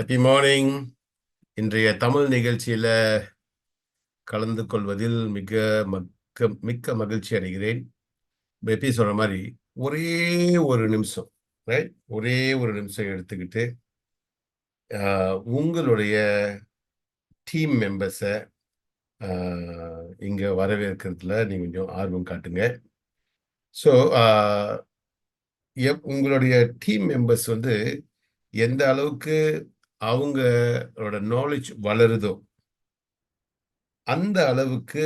Happy morning. இன்றைய தமிழ் நிகழ்ச்சியில கலந்து கொள்வதில் மிக்க மகிழ்ச்சி அடைகிறேன். எப்படி சொல்ற மாதிரி ஒரே ஒரு நிமிஷம், ரைட்? ஒரே ஒரு நிமிஷம் எடுத்துக்கிட்டு உங்களுடைய டீம் மெம்பர்ஸை இங்க வரவேற்கிறதுல நீங்க கொஞ்சம் ஆர்வம் காட்டுங்க. ஸோ உங்களுடைய டீம் மெம்பர்ஸ் வந்து எந்த அளவுக்கு அவங்களோட நாலேஜ் வளருதோ அந்த அளவுக்கு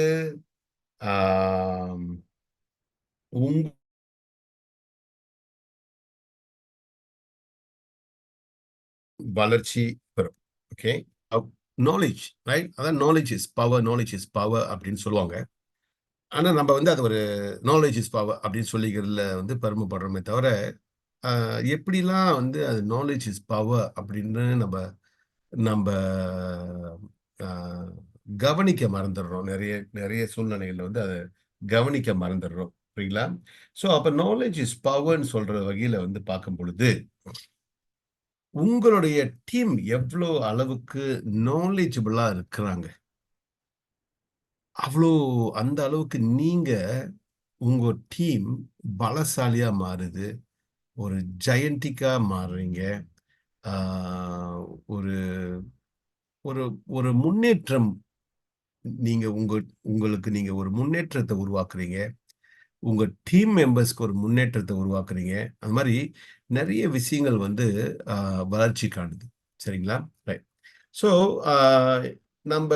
உங் வளர்ச்சி பெறும். Okay, knowledge, right? அதான் நாலேஜ் இஸ் பவர் அப்படின்னு சொல்லுவாங்க. ஆனா நம்ம வந்து அது ஒரு நாலேஜ் இஸ் பவர் அப்படின்னு சொல்லிக்கிறதுல வந்து பெருமைப்படுறோமே தவிர, எப்படிலாம் வந்து அது நாலேஜ் இஸ் பவர் அப்படின்னு நம்ம நம்ம கவனிக்க மறந்துடுறோம். நிறைய நிறைய சூழ்நிலைகள்ல வந்து அதை கவனிக்க மறந்துடுறோம். புரியுங்களா? ஸோ அப்ப நாலேஜ் இஸ் பவர்ன்னு சொல்ற வகையில வந்து பார்க்கும் பொழுது உங்களுடைய டீம் எவ்வளோ அளவுக்கு நாலேஜபிளா இருக்கிறாங்க, அவ்வளோ அந்த அளவுக்கு நீங்க உங்க டீம் பலசாலியா மாறுது. ஒரு ஜெயண்டிக்கா மாறுறீங்க. ஒரு ஒரு ஒரு முன்னேற்றம், நீங்க உங்களுக்கு நீங்க ஒரு முன்னேற்றத்தை உருவாக்குறீங்க. உங்க டீம் மெம்பர்ஸ்க்கு ஒரு முன்னேற்றத்தை உருவாக்குறீங்க. அது மாதிரி நிறைய விஷயங்கள் வந்து வளர்ச்சி காணுது. சரிங்களா? ரைட். ஸோ நம்ப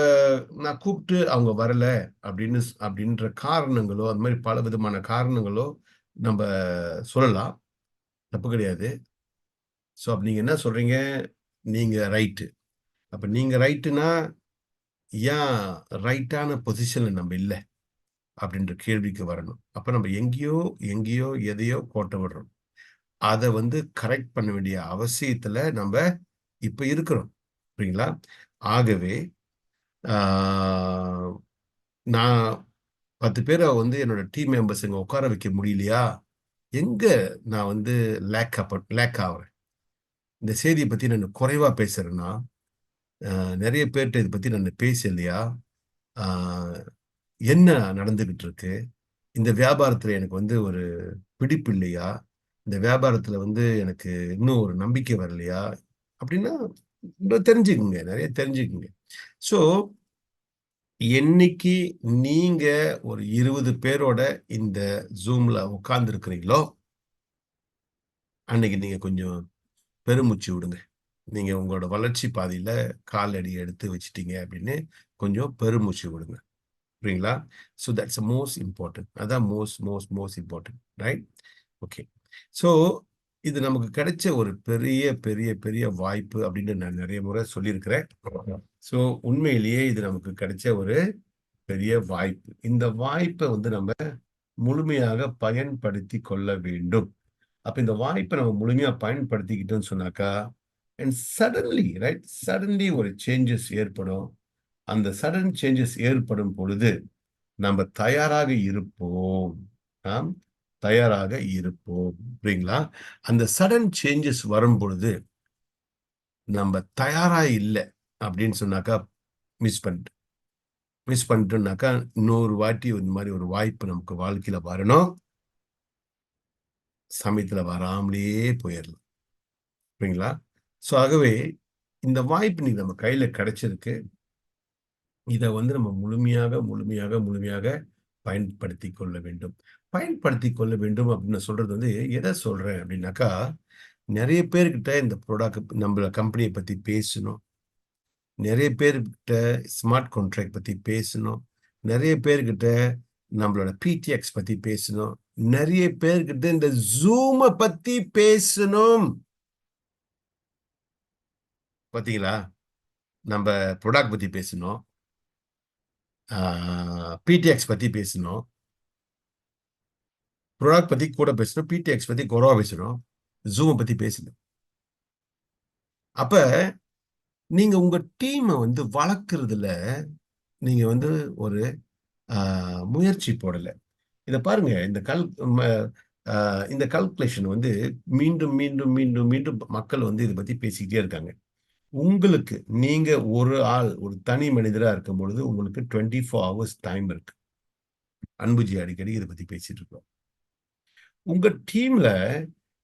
நான் கூப்பிட்டு அவங்க வரல அப்படின்ற காரணங்களோ, அது மாதிரி பல விதமான காரணங்களோ நம்ப சொல்லலாம். தப்பு கிடையாது. ஸோ அப்ப நீங்க என்ன சொல்றீங்க? நீங்க ரைட்டு. அப்ப நீங்க ரைட்டுன்னா, ஏன் ரைட்டான பொசிஷன்ல நம்ம இல்ல? அப்படின்ற கேள்விக்கு வரணும். அப்ப நம்ம எங்கேயோ எங்கேயோ எதையோ கோட்ட விடுறோம். அத வந்து கரெக்ட் பண்ண வேண்டிய அவசியத்துல நம்ப இப்ப இருக்கிறோம். புரியுங்களா? ஆகவே ஆ நான் 10 பேர வந்து என்னோட டீம் மெம்பர்ஸ் இங்க உட்கார வைக்க முடியலையா? எங்க நான் வந்து லேக் ஆவுறேன்? இந்த செய்திய பத்தி நான் குறைவா பேசுறேன்னா, நெறைய பேர்ட்ட இத பத்தி நான் பேசலையா? ஆ என்ன நடந்துகிட்டு இருக்கு? இந்த வியாபாரத்துல எனக்கு வந்து ஒரு பிடிப்பு இல்லையா? இந்த வியாபாரத்துல வந்து எனக்கு இன்னும் ஒரு நம்பிக்கை வரலையா? அப்படின்னா, இன்னும் தெரிஞ்சுக்குங்க. நெறைய தெரிஞ்சுக்குங்க. ஸோ, என்னைக்கு நீங்க ஒரு 20 பேரோட இந்த Zoomல உட்கார்ந்திருக்கிறீங்களோ, அன்னைக்கு நீங்க கொஞ்சம் பெருமூச்சு விடுங்க. நீங்க உங்களோட வளர்ச்சி பாதையில காலடி எடுத்து வச்சுட்டீங்க அப்படின்னு கொஞ்சம் பெருமூச்சு விடுங்க. புரியுங்களா? So that's most important. அதான் most important. Right? Okay. So இது நமக்கு கிடைச்ச ஒரு பெரிய, பெரிய, பெரிய வாய்ப்பு அப்படின்னு நான் நெறைய முறை சொல்லியிருக்கிறேன். ஸோ உண்மையிலேயே இது நமக்கு கிடைச்ச ஒரு பெரிய வாய்ப்பு. இந்த வாய்ப்ப வந்து நம்ம முழுமையாக பயன்படுத்திக் கொள்ள வேண்டும். அப்ப இந்த வாய்ப்ப நம்ம முழுமையா பயன்படுத்திக்கிட்டோம்னு சொன்னாக்கா, அண்ட் சடன்லி, ரைட்? சடன்லி ஒரு சேஞ்சஸ் ஏற்படும். அந்த சடன் சேஞ்சஸ் ஏற்படும் பொழுது, நம்ம தயாராக இருப்போம். நாம் தயாராக இருப்போம். புரியுங்களா? அந்த சடன் சேஞ்சஸ் வரும்பொழுது, நம்ம தயாரா இல்ல அப்படின்னு சொன்னாக்கா, மிஸ் பண்ணிட்டோம். மிஸ் பண்ணிட்டோம்னாக்கா, இன்னொரு வாட்டி இந்த மாரி ஒரு வாய்ப்பு நமக்கு வாழ்க்கையில வரணும். சமயத்துல வராமலேயே போயிரலாம். புரியுங்களா? ஸோ ஆகவே, இந்த வாய்ப்பு இன்னைக்கு நம்ம கையில கிடைச்சிருக்கு. இத வந்து நம்ம முழுமையாக பயன்படுத்திக் கொள்ள வேண்டும். பயன்படுத்திக் கொள்ள வேண்டும் அப்படின்னு நான் சொல்றது வந்து எத சொல்றேன் அப்படின்னாக்கா, நெறைய பேர்கிட்ட இந்த நம்மள கம்பெனிய பத்தி பேசணும். நெறைய பேர்கிட்ட ஸ்மார்ட் கான்ட்ராக்ட் பத்தி பேசணும். நெறைய பேர்கிட்ட நம்மளோட பிடிஎக்ஸ் பத்தி பேசணும். நெறைய பேர்கிட்ட இந்த Zoom பத்தி பேசணும். பாத்தீங்களா? நம்ப ப்ராடக்ட் பத்தி பேசணும். ஆ பிடிஎக்ஸ் பத்தி பேசணும். ப்ராடக்ட் பத்தி கூட பேசணும். பிடிஎக்ஸ் பத்தி குறைவா பேசணும். Zoom பத்தி பேசல. அப்ப நீங்க உங்க டீம வந்து வளர்க்கறதுல நீங்க வந்து ஒரு ஆ முயற்சி போடல. இத பாருங்க. ம அ இந்த கால்குலேஷன் வந்து மீண்டும் மக்கள் வந்து இத பத்தி பேசிக்கிட்டே இருக்காங்க. உங்களுக்கு நீங்க ஒரு ஆள், ஒரு தனி மனிதரா இருக்கும் பொழுது உங்களுக்கு 24 ஹவர்ஸ் டைம் இருக்கு. அன்புஜி அடிக்கடி இத பத்தி பேசிட்டு இருக்கோம். உங்க டீம்ல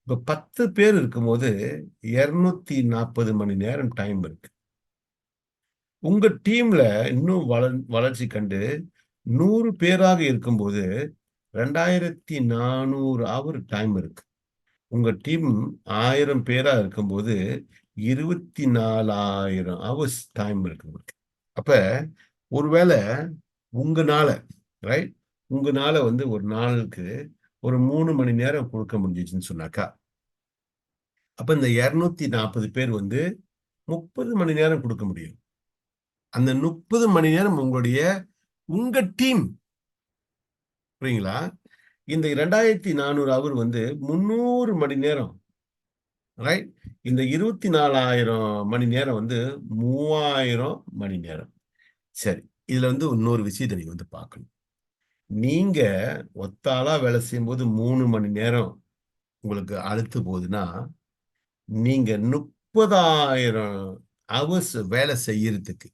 இப்ப 10 பேர் இருக்கும்போது 240 மணி நேரம் டைம் இருக்கு. உங்க டீம்ல இன்னும் வளர்ச்சி கண்டு 100 பேராக இருக்கும்போது 2400 ஹவர் டைம் இருக்கு. உங்க டீம் 1000 பேரா இருக்கும்போது 24,000 ஹவர்ஸ் டைம் இருக்கு உங்களுக்கு. அப்ப ஒருவேள உங்கனால ரைட்? உங்கனால வந்து ஒரு நாளுக்கு ஒரு 3 மணி நேரம் குடுக்க முடிஞ்சுச்சுன்னு சொன்னாக்கா, அப்ப இந்த 240 பேர் வந்து 30 மணி நேரம் குடுக்க முடியும். அந்த 30 மணி நேரம் உங்க டீம் புரியுங்களா? இந்த 2400 ஹவர் வந்து 300 மணி நேரம் ரைட்? இந்த 24,000 மணி நேரம் வந்து 3000 மணி நேரம். சரி. இதுல வந்து இன்னொரு விஷயத்த நீங்க வந்து பார்க்கணும். நீங்க ஒத்த ஆளா வேலை செய்யும்போது 3 மணி நேரம் உங்களுக்கு அலுத்து போகுதுன்னா, நீங்க 30,000 ஹவர்ஸ் வேலை செய்யறதுக்கு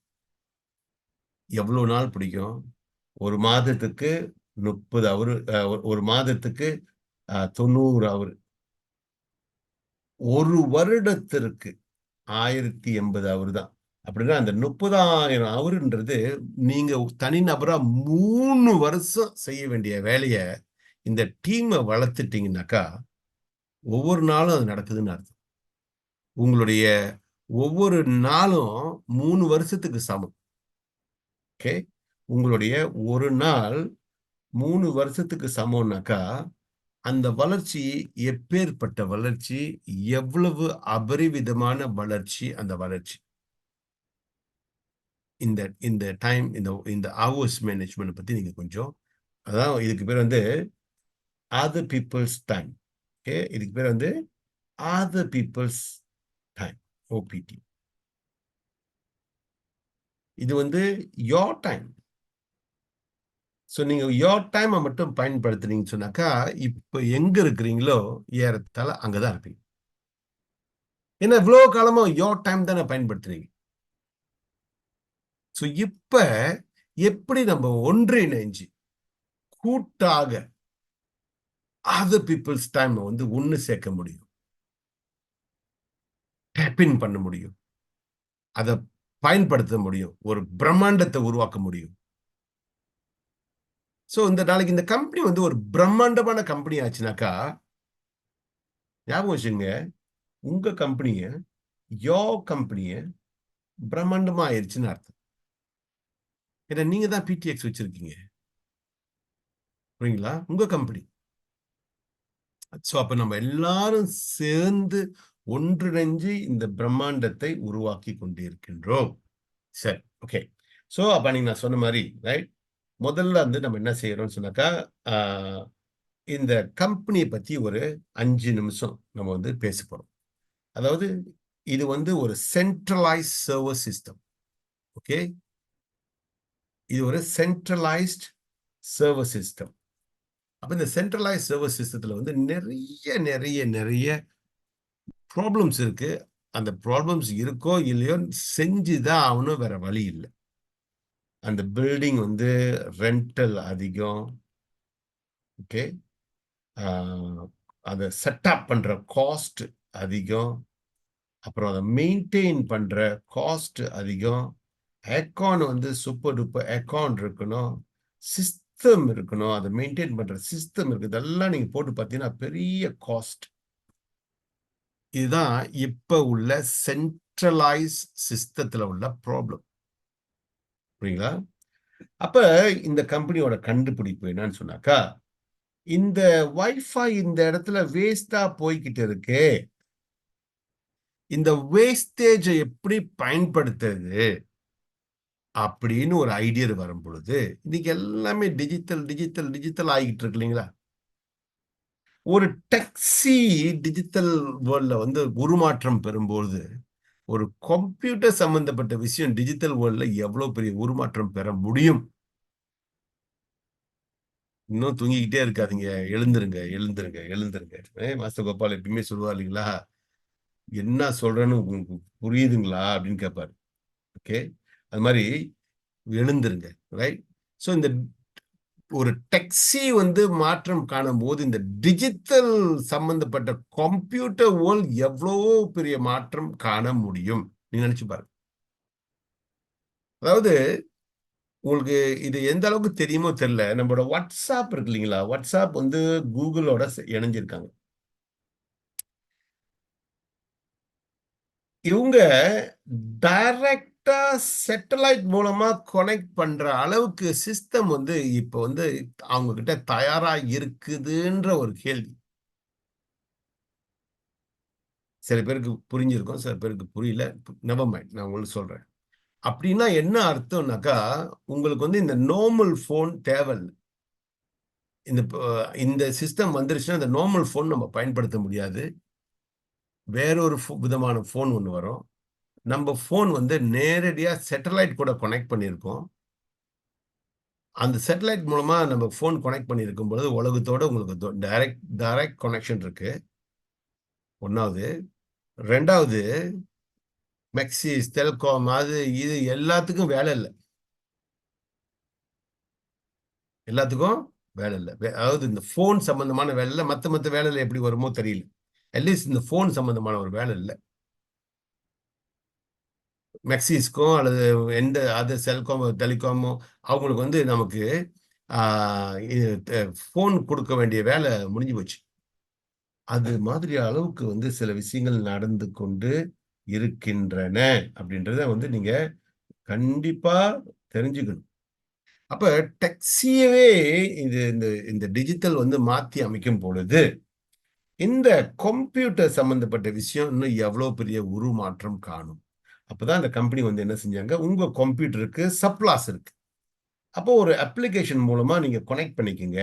எவ்வளவு நாள் பிடிக்கும்? 1 மாதத்துக்கு 30 ஹவர் ஒரு மாதத்துக்கு 90 ஹவர். 1 வருடத்திற்கு 1080 ஹவர் தான். அப்படின்னா அந்த 30,000 ஹவர்ன்றது நீங்க தனிநபரா 3 வருஷம் செய்ய வேண்டிய வேலைய இந்த டீம வளர்த்துட்டீங்கன்னாக்கா, ஒவ்வொரு நாளும் அது நடக்குதுன்னு அர்த்தம். உங்களுடைய ஒவ்வொரு நாளும் 3 வருஷத்துக்கு சமம். ஓகே. உங்களுடைய ஒரு நாள் 3 வருஷத்துக்கு சமம்னாக்கா, அந்த வளர்ச்சி எப்பேர்ப்பட்ட வளர்ச்சி, எவ்வளவு அபரிவிதமான வளர்ச்சி அந்த வளர்ச்சி. இந்த இந்த டைம் இந்த இந்த ஹவர்ஸ் மேனேஜ்மென்ட் பத்தி நீங்க கொஞ்சம் அதான் இதுக்கு பேர் வந்து அதர் பீப்பிள்ஸ் டைம். ஓகே. இதுக்கு பேர் வந்து அதர் பீப்பிள்ஸ் டைம். ஓபிடி. இது வந்து யோர் டைம். ஸோ நீங்க யோர் டைம மட்டும் பயன்படுத்துனீங்கன்னு சொன்னாக்கா, இப்ப எங்க இருக்கிறீங்களோ, ஏறத்தாழ அங்க தான் இருப்பீங்க. ஏன்னா இவ்வளோ காலமா யோர் டைம் தானே பயன்படுத்துறீங்க. ஸோ இப்ப எப்படி நம்ம ஒன்றிணைஞ்சு, கூட்டாக அதர் பீப்பிள்ஸ் டைம வந்து ஒண்ணு சேர்க்க முடியும். டேப் இன் பண்ண முடியும். அத பயன்படுத்த முடியும். ஒரு பிரம்மாண்டத்த உருவாக்க முடியும். ஸோ இந்த நாளைக்கு இந்த கம்பெனி வந்து ஒரு பிரம்மாண்டமான கம்பெனி ஆச்சுனாக்கா, ஞாபகம் வச்சுக்கங்க, உங்க கம்பெனிய, யோர் கம்பெனிய பிரம்மாண்டமா ஆயிருச்சுன்னு அர்த்தம். ஏன்னா நீங்க தான் பிடிஎக்ஸ் வச்சிருக்கீங்க. புரியுங்களா? உங்க கம்பெனி. சோ அப்ப நம்ம எல்லாரும் சேர்ந்து ஒன்றிணைஞ்சு இந்த பிரம்மாண்டத்தை உருவாக்கி கொண்டிருக்கின்றோம். சரி. ஓகே. சோ அப்ப அன்னைக்கு நான் சொன்ன மாரி ரைட்? முதல்ல வந்து நம்ம என்ன செய்றோம்னு சொன்னாக்கா, ஆ இந்த கம்பெனிய பத்தி ஒரு 5 நிமிஷம் நம்ம வந்து பேசப் போறோம். அதாவது இது வந்து ஒரு சென்ட்ரலைஸ்ட் சர்வர் சிஸ்டம். ஓகே. இது ஒரு சென்ட்ரலைஸ்ட் சர்வர் சிஸ்டம். அப்ப இந்த சென்ட்ரலைஸ்ட் சர்வர் சிஸ்டத்துல வந்து நெறைய ப்ராப்ளம்ஸ் இருக்கு. அந்த ப்ராப்ளம்ஸ் இருக்கோ இல்லையோ செஞ்சு தான் ஆவணும். வேற வழி இல்ல. அந்த பில்டிங் வந்து ரெண்டல் அதிகம். ஓகே. ஆ அத செட்டப் பண்ற காஸ்ட் அதிகம். அப்புறம் அத மெயின்டெயின் பண்ற காஸ்ட் அதிகம். ஏர்கான் வந்து சூப்பர் டூப்பர் ஏர்கான் இருக்கணும். சிஸ்டம் இருக்கணும். அத மெயின்டெயின் பண்ற சிஸ்டம் இருக்கு. இதெல்லாம் நீங்க போட்டு பார்த்தீங்கன்னா பெரிய காஸ்ட். இதுதான் இப்ப உள்ள சென்ட்ரலைஸ் சிஸ்டத்துல உள்ள ப்ராப்ளம். புரியுங்களா? அப்ப இந்த கம்பெனியோட கண்டுபிடிப்பு என்னன்னு சொன்னாக்கா, இந்த வைஃபை இந்த இடத்துல வேஸ்ட்டா போய்க்கிட்டு இருக்கே. இந்த வேஸ்டேஜ எப்படி பயன்படுத்துறது? அப்படின்னு ஒரு ஐடியா வரும் பொழுது, இன்னைக்கு எல்லாமே டிஜிட்டல் ஆகிட்டு இருக்கு இல்லைங்களா? ஒரு டேக்ஸி டிஜிட்டல் வேர்ல்ட்ல வந்து உருமாற்றம் பெறும்போது, ஒரு கம்ப்யூட்டர் சம்பந்தப்பட்ட விஷயம் டிஜிட்டல் வேர்ல்ட்ல எவ்வளவு பெரிய உருமாற்றம் பெற முடியும்? இன்னும் தூங்கிக்கிட்டே இருக்காதீங்க. எழுந்துருங்க. மாஸ்டர் கோபால் எப்பயுமே சொல்லுவார் இல்லைங்களா? என்ன சொல்றேன்னு உங்களுக்கு புரியுதுங்களா அப்படின்னு கேட்பாரு. ஓகே, அது மாதிரி எழுந்துருங்க. ரைட். ஸோ இந்த ஒரு டெக்ஸி வந்து மாற்றம் காணும் போது இந்த டிஜிட்டல் சம்பந்தப்பட்ட கம்ப்யூட்டர் வேர்ல்ட் எவ்வளவோ பெரிய மாற்றம் காண முடியும். நீங்க நினைச்சு பாருங்க. அதாவது உங்களுக்கு இது எந்த அளவுக்கு தெரியுமோ தெரியல. நம்மளோட வாட்ஸ்அப் இருக்கு இல்லைங்களா? வாட்ஸ்அப் வந்து கூகுளோட இணைஞ்சிருக்காங்க. இவங்க டைரக்டா சேட்டலைட் மூலமா கனெக்ட் பண்ற அளவுக்கு சிஸ்டம் வந்து இப்ப வந்து அவங்க கிட்ட தயாரா இருக்குதுன்ற ஒரு கேள்வி. சில பேருக்கு புரிஞ்சிருக்கும், சில பேருக்கு புரியல. Never mind. நான் உங்களுக்கு சொல்றேன். அப்படின்னா என்ன அர்த்தம்னாக்கா, உங்களுக்கு வந்து இந்த நார்மல் ஃபோன் தேவையில்ல. இந்த இந்த சிஸ்டம் வந்துருச்சுன்னா, இந்த நார்மல் ஃபோன் நம்ம பயன்படுத்த முடியாது. வேற ஒரு விதமான ஃபோன் ஒண்ணு வரும். நம்ம ஃபோன் வந்து நேரடியா சேட்டலைட் கூட கனெக்ட் பண்ணியிருக்கோம். அந்த சேட்டலைட் மூலமா நம்ம ஃபோன் கனெக்ட் பண்ணியிருக்கும் பொழுது, உலகத்தோட உங்களுக்கு டைரக்ட் டைரக்ட் கனெக்ஷன் இருக்கு. 1வது. 2வது மெக்சிஸ், டெல்காம் அது இது எல்லாத்துக்கும் வேலை இல்ல. எல்லாத்துக்கும் வேலை இல்ல. அதாவது இந்த ஃபோன் சம்பந்தமான வேலை இல்ல. மத்த வேலையில எப்படி வருமோ தெரியல. அட்லீஸ்ட் இந்த ஃபோன் சம்பந்தமான ஒரு வேலை இல்ல. மெக்சிஸ்க்கும் அல்லது எந்த அதர் செல்காமோ, டெலிகாமோ அவங்களுக்கு வந்து நமக்கு ஆ இது ஃபோன் குடுக்க வேண்டிய வேலை முடிஞ்சு போச்சு. அது மாதிரி அளவுக்கு வந்து சில விஷயங்கள் நடந்து கொண்டு இருக்கின்றன அப்படின்றத வந்து நீங்க கண்டிப்பா தெரிஞ்சுக்கணும். அப்ப டேக்ஸியவே இது இந்த இந்த டிஜிட்டல் வந்து மாத்தி அமைக்கும் பொழுது, இந்த கம்ப்யூட்டர் சம்பந்தப்பட்ட விஷயம் இன்னும் எவ்வளோ பெரிய உருமாற்றம் காணும். அப்பதான் அந்த கம்பெனி வந்து என்ன செஞ்சாங்க, உங்க கம்ப்யூட்டருக்கு சப்ளாஸ் இருக்கு. அப்போ ஒரு அப்ளிகேஷன் மூலமா நீங்க கனெக்ட் பண்ணிக்கங்க.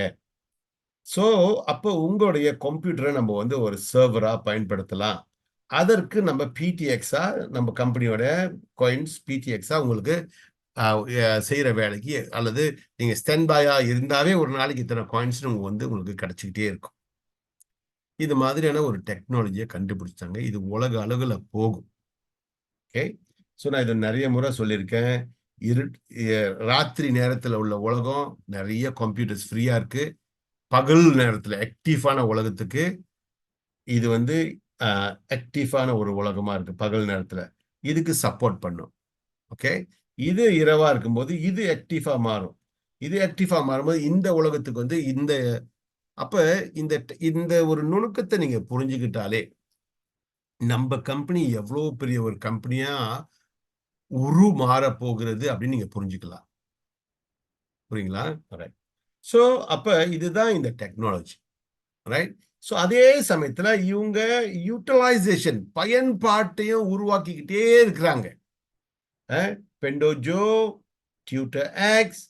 ஸோ, அப்போ உங்களுடைய கம்ப்யூட்டர நம்ம வந்து ஒரு சர்வரா பயன்படுத்தலாம். அதற்கு நம்ம பிடிஎக்ஸா நம்ம கம்பெனியோட காயின்ஸ் பிடிஎக்ஸா உங்களுக்கு அ செய்ற வேலைக்கு அல்லது நீங்க ஸ்டாண்ட் பையா இருந்தாவே ஒரு நாளைக்கு இத்தன காயின்ஸ்ன்னு வந்து உங்களுக்கு கிடைச்சுக்கிட்டே இருக்கும். இது மாதிரியான ஒரு டெக்னாலஜிய கண்டுபிடிச்சாங்க. இது உலக அளவுல போகும். ஓகே. ஸோ நான் இத நெறைய முறை சொல்லியிருக்கேன். இருட் எ ராத்திரி நேரத்துல உள்ள உலகம் நெறைய கம்ப்யூட்டர்ஸ் ஃப்ரீயா இருக்கு. பகல் நேரத்துல ஆக்டிவான உலகத்துக்கு இது வந்து அ ஆக்டிவான ஒரு உலகமா இருக்கு பகல் நேரத்துல. இதுக்கு சப்போர்ட் பண்ணும். ஓகே. இது இரவா இருக்கும்போது இது ஆக்டிவா மாறும். இது ஆக்டிவா மாறும்போது இந்த உலகத்துக்கு வந்து இந்த அப்ப இந்த ஒரு நுணுக்கத்த நீங்க புரிஞ்சுக்கிட்டாலே, நம்ப கம்பெனி எவ்வளோ பெரிய ஒரு கம்பெனியா உருமாறப் போகிறது அப்படின்னு நீங்க புரிஞ்சுக்கலாம். புரியுங்களா? ரைட். ஸோ அப்ப இதுதான் இந்த டெக்னாலஜி. ரைட். ஸோ அதே சமயத்துல இவங்க யூட்டிலைசேஷன் பயன்பாட்டையும் உருவாக்கிக்கிட்டே இருக்கிறாங்க. அ பெண்டோஜோ, டியூட்டர் எக்ஸ்,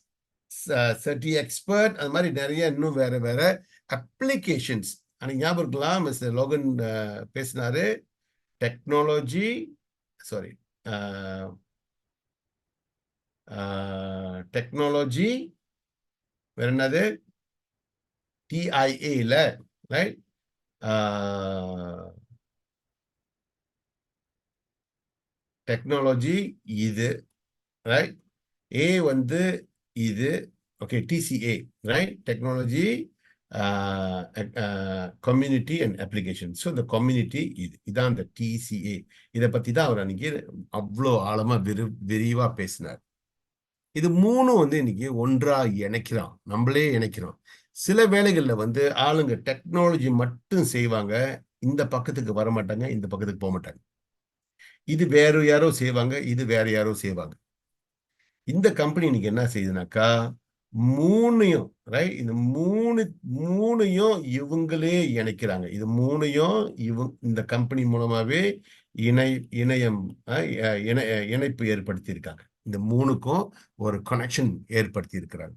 சர்டி எக்ஸ்பர்ட் அது மாரி நெறைய இன்னும் வேற வேற அப்ளிகேஷன்ஸ். அன்னைக்கு ஞாபகம் இருக்கலாம் மிஸ்டர் லோகன் பேசினாரு. Technology sorry uh uh technology வேற என்னது? டிஐஏ ல ரைட்? ஆ டெக்னாலஜி இது ரைட்? ஏ வந்து இது. Okay TCA right? Technology ah community and application. So இந்த கம்யூனிட்டி இது. இதான் அந்த டிசிஏ. இத பத்தி தான் அவர் அன்னைக்கு அவ்ளோ ஆழமா விரிவா பேசினார். இது 3ம் வந்து இன்னைக்கு ஒன்றா இணைக்கிறோம். நம்மளே இணைக்கிறோம். சில வேளைகள்ல வந்து ஆளுங்க டெக்னாலஜி மட்டும் செய்வாங்க. இந்த பக்கத்துக்கு வரமாட்டாங்க. இந்த பக்கத்துக்கு போமாட்டாங்க. இது வேற யாரோ செய்வாங்க. இது வேற யாரோ செய்வாங்க. இந்த கம்பெனி இன்னைக்கு என்ன செய்யுதுனாக்கா, 3யும் இந்த 3யும் இவங்களே இணைக்கிறாங்க. இது 3யும் இந்த கம்பெனி மூலமாவே இணை இணையம் அ இணை இணைப்பு ஏற்படுத்தியிருக்காங்க. இந்த 3க்கும் ஒரு கனெக்ஷன் ஏற்படுத்தி இருக்கிறாங்க.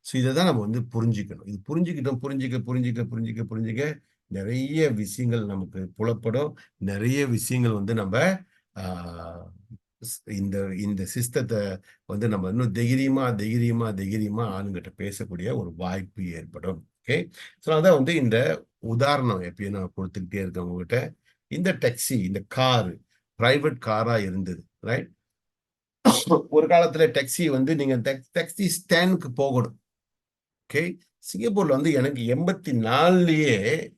ஸோ இத தான் நம்ம வந்து புரிஞ்சுக்கணும். இது புரிஞ்சுக்கிட்டோம் புரிஞ்சுக்க நெறைய விஷயங்கள் நமக்கு புலப்படும். நெறைய விஷயங்கள் வந்து நம்ப ஆ இந்த இந்த சிஸ்டத்த வந்து நம்ம இன்னும் தைரியமா ஆளுங்கட்ட பேசக்கூடிய ஒரு வாய்ப்பு ஏற்படும். ஓகே. ஸோ அதான் வந்து இந்த உதாரணம் எப்பயும் நான் குடுத்துக்கிட்டே இருக்கேன் உங்ககிட்ட. இந்த டாக்ஸி, இந்த கார் பிரைவேட் காரா இருந்தது, ரைட்? ஒரு காலத்துல டாக்ஸி வந்து நீங்க டாக்ஸி ஸ்டாண்டுக்கு போகணும். ஓகே. சிங்கப்பூர்ல வந்து எனக்கு 84லயே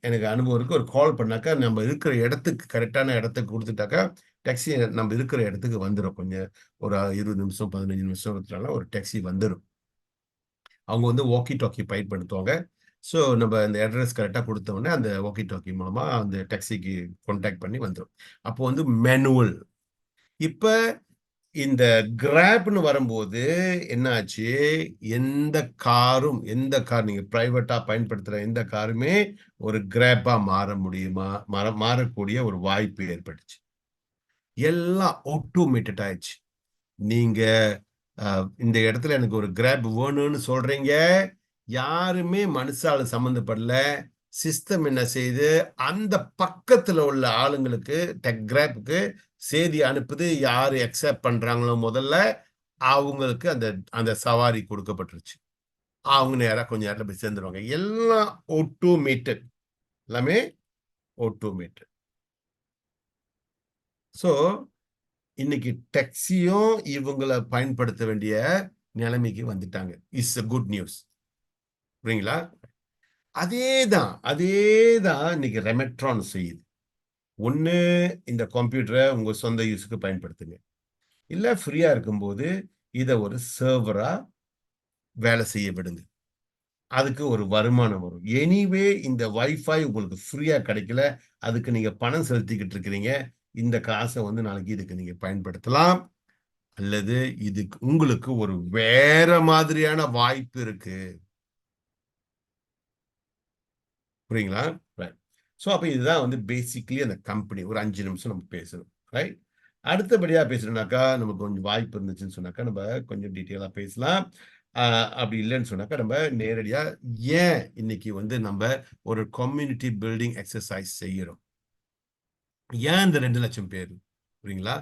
எனக்கு அனுபவம் இருக்கு. ஒரு கால் பண்ணாக்கா நம்ம இருக்கிற இடத்துக்கு கரெக்டான இடத்துக்கு கொடுத்துட்டாக்கா டாக்ஸி நம்ம இருக்கிற இடத்துக்கு வந்துடும். கொஞ்சம் ஒரு 20 நிமிஷம் 15 நிமிஷம் ஒரு டாக்ஸி வந்துடும். அவங்க வந்து வாக்கி டாக்கி பயன்படுத்துவாங்க. ஸோ நம்ம அந்த அட்ரஸ் கரெக்டாக கொடுத்த உடனே அந்த வாக்கி டாக்கி மூலமா அந்த டாக்ஸிக்கு கான்டாக்ட் பண்ணி வந்துடும். அப்போ வந்து மேனுவல். இப்ப இந்த கிராப்னு வரும்போது என்னாச்சு, எந்த கார் நீங்க பிரைவேட்டா பயன்படுத்துற எந்த காருமே ஒரு கிராப்பா மாற முடியுமா, மாறக்கூடிய ஒரு வாய்ப்பு ஏற்பட்டுச்சு. எல்லாம் ஆட்டோமேட்டட் ஆயிடுச்சு. நீங்க இந்த இடத்துல எனக்கு ஒரு கிராப் வேணும்னு சொல்றீங்க, யாருமே மனுஷால சம்மந்தப்படல. சிஸ்டம் என்ன செய்யுது, அந்த பக்கத்துல உள்ள ஆளுங்களுக்கு கிராப்புக்கு செய்தி அனுப்புது. யாரு அக்செப்ட் பண்றாங்களோ முதல்ல அவங்களுக்கு அந்த அந்த சவாரி கொடுக்கப்பட்டுருச்சு. அவங்க நேரா கொஞ்ச நேரத்துல போய் சேர்ந்துருவாங்க. எல்லாம் ஆட்டோமேட்டட். எல்லாமே ஆட்டோமேட்டட். சோ இன்னைக்கு டாக்ஸியும் இவங்கள பயன்படுத்த வேண்டிய நிலைமைக்கு வந்துட்டாங்க. It's a good news. புரியுங்களா? அதேதான் இன்னைக்கு ரெமெட்ரான் செய்யுது. ஒண்ணு இந்த கம்ப்யூட்டரை உங்க சொந்த யூஸுக்கு பயன்படுத்துங்க. இல்ல ஃப்ரீயா இருக்கும்போது இத ஒரு சர்வரா வேலை செய்ய விடுங்க. அதுக்கு ஒரு வருமானம் வரும். எனிவே இந்த வைஃபை உங்களுக்கு ஃப்ரீயா கிடைக்கல. அதுக்கு நீங்க பணம் செலுத்திக்கிட்டு இருக்கிறீங்க. இந்த காசை வந்து நாளைக்கு இதுக்கு நீங்க பயன்படுத்தலாம். அல்லது இதுக்கு உங்களுக்கு ஒரு வேற மாதிரியான வாய்ப்பு இருக்கு. புரியுங்களா? ரைட். ஸோ அப்ப இதுதான் வந்து பேசிக்கலி அந்த கம்பெனி. ஒரு 5 நிமிஷம் நம்ம பேசணும். ரைட். அடுத்தபடியா பேசணும்னாக்கா, நமக்கு கொஞ்சம் வாய்ப்பு இருந்துச்சுன்னு சொன்னாக்கா, நம்ம கொஞ்சம் டீட்டெயிலா பேசலாம். அப்படி இல்லைன்னு சொன்னாக்கா, நம்ம நேரடியா ஏன் இன்னைக்கு வந்து நம்ம ஒரு கம்யூனிட்டி பில்டிங் எக்ஸர்சைஸ் செய்யறோம்? ஏன் இந்த 2,00,000 பேர்? புரியுங்களா?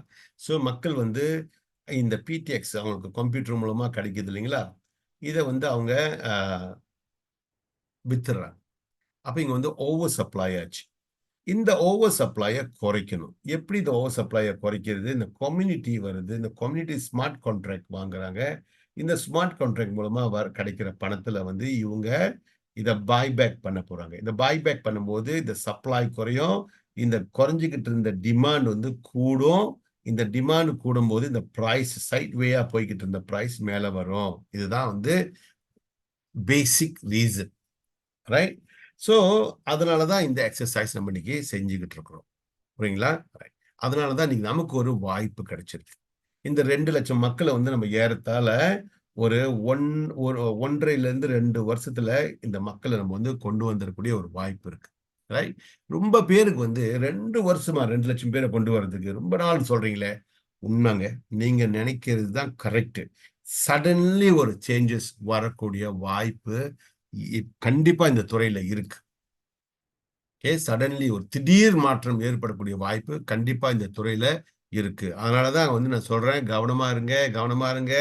ஸோ மக்கள் வந்து இந்த பிடிஎக்ஸ் அவங்களுக்கு கம்ப்யூட்டர் மூலமா கிடைக்குது இல்லைங்களா? இத வந்து அவங்க அ வித்துடுறாங்க. அப்ப இங்க வந்து ஓவர் சப்ளை ஆச்சு. இந்த ஓவர் சப்ளைய குறைக்கணும். எப்படி இந்த ஓவர் சப்ளைய குறைக்கிறது? இந்த கம்யூனிட்டி வருது. இந்த கம்யூனிட்டி ஸ்மார்ட் கான்ட்ராக்ட் வாங்குறாங்க. இந்த ஸ்மார்ட் கான்ட்ராக்ட் மூலமா கிடைக்கிற பணத்துல வந்து இவங்க இத பைபேக் பண்ண போறாங்க. இந்த பைபேக் பண்ணும்போது இந்த சப்ளை குறையும். இந்த குறைஞ்சுகிட்டு இருந்த டிமாண்ட் வந்து கூடும். இந்த டிமாண்ட் கூடும்போது இந்த பிரைஸ் சைட் வேயா போய்க்கிட்டு இருந்த பிரைஸ் மேல வரும். இதுதான் வந்து பேசிக் ரீசன். ரைட்? ஸோ அதனாலதான் இந்த எக்ஸர்சைஸ் நம்ம இன்னைக்கு செஞ்சுக்கிட்டு இருக்கிறோம். புரியுங்களா? ரைட். அதனாலதான் இன்னைக்கு நமக்கு ஒரு வாய்ப்பு கிடைச்சிருக்கு. இந்த 2,00,000 மக்களை வந்து நம்ம ஏறத்தாழ ஒரு ஒன் ஒரு 1.5 2 வருஷத்துல இந்த மக்களை நம்ம வந்து கொண்டு வந்துடக்கூடிய ஒரு வாய்ப்பு இருக்கு. ரைட். ரொம்ப பேருக்கு வந்து 2 வருஷமா 2,00,000 பேரை கொண்டு வர்றதுக்கு ரொம்ப நாள் சொல்றீங்களே. உண்மைங்க. நீங்க நினைக்கிறது தான் கரெக்ட். சடன்லி ஒரு சேஞ்சஸ் வரக்கூடிய வாய்ப்பு கண்டிப்பா இந்த துறையில இருக்கு. சடன்லி ஒரு திடீர் மாற்றம் ஏற்படக்கூடிய வாய்ப்பு கண்டிப்பா இந்த துறையில இருக்கு. அதனாலதான் வந்து நான் சொல்றேன், கவனமா இருங்க, கவனமா இருங்க.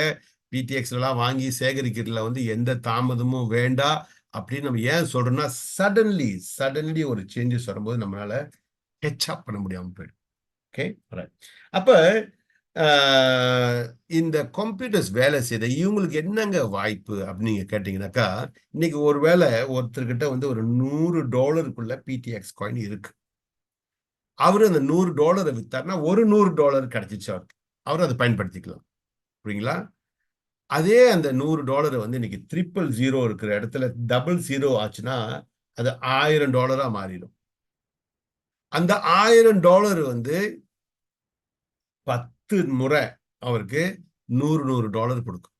பிடிஎக்ஸ் எல்லாம் வாங்கி சேகரிக்கிறதுல வந்து எந்த தாமதமும் வேண்டாம் அப்படின்னு நம்ம ஏன் சொல்றோம்னா, சடன்லி ஒரு சேஞ்சஸ் வரும்போது நம்மளால கேட்ச் அப் பண்ண முடியாம போயிடும். ஓகே. அப்ப இந்த கம்ப்யூட்டர்ஸ் வேலை செய்த இவங்களுக்கு என்னங்க வாய்ப்பு அப்படின்னு நீங்க கேட்டீங்கன்னாக்கா, இன்னைக்கு ஒருவேளை ஒருத்தர்கிட்ட வந்து ஒரு $100 பிடிஎக்ஸ் காயின் இருக்கு. அவரு அந்த $100 வித்தாருன்னா ஒரு $100 கிடைச்சிச்சு அவருக்கு. அவரு அதை பயன்படுத்திக்கலாம். புரியுங்களா? அதே அந்த $100 வந்து இன்னைக்கு 000 இருக்கிற இடத்துல 00 ஆச்சுன்னா அது $1000 மாறிடும். அந்த $1000 வந்து 10 முறை அவருக்கு $100 கொடுக்கும்.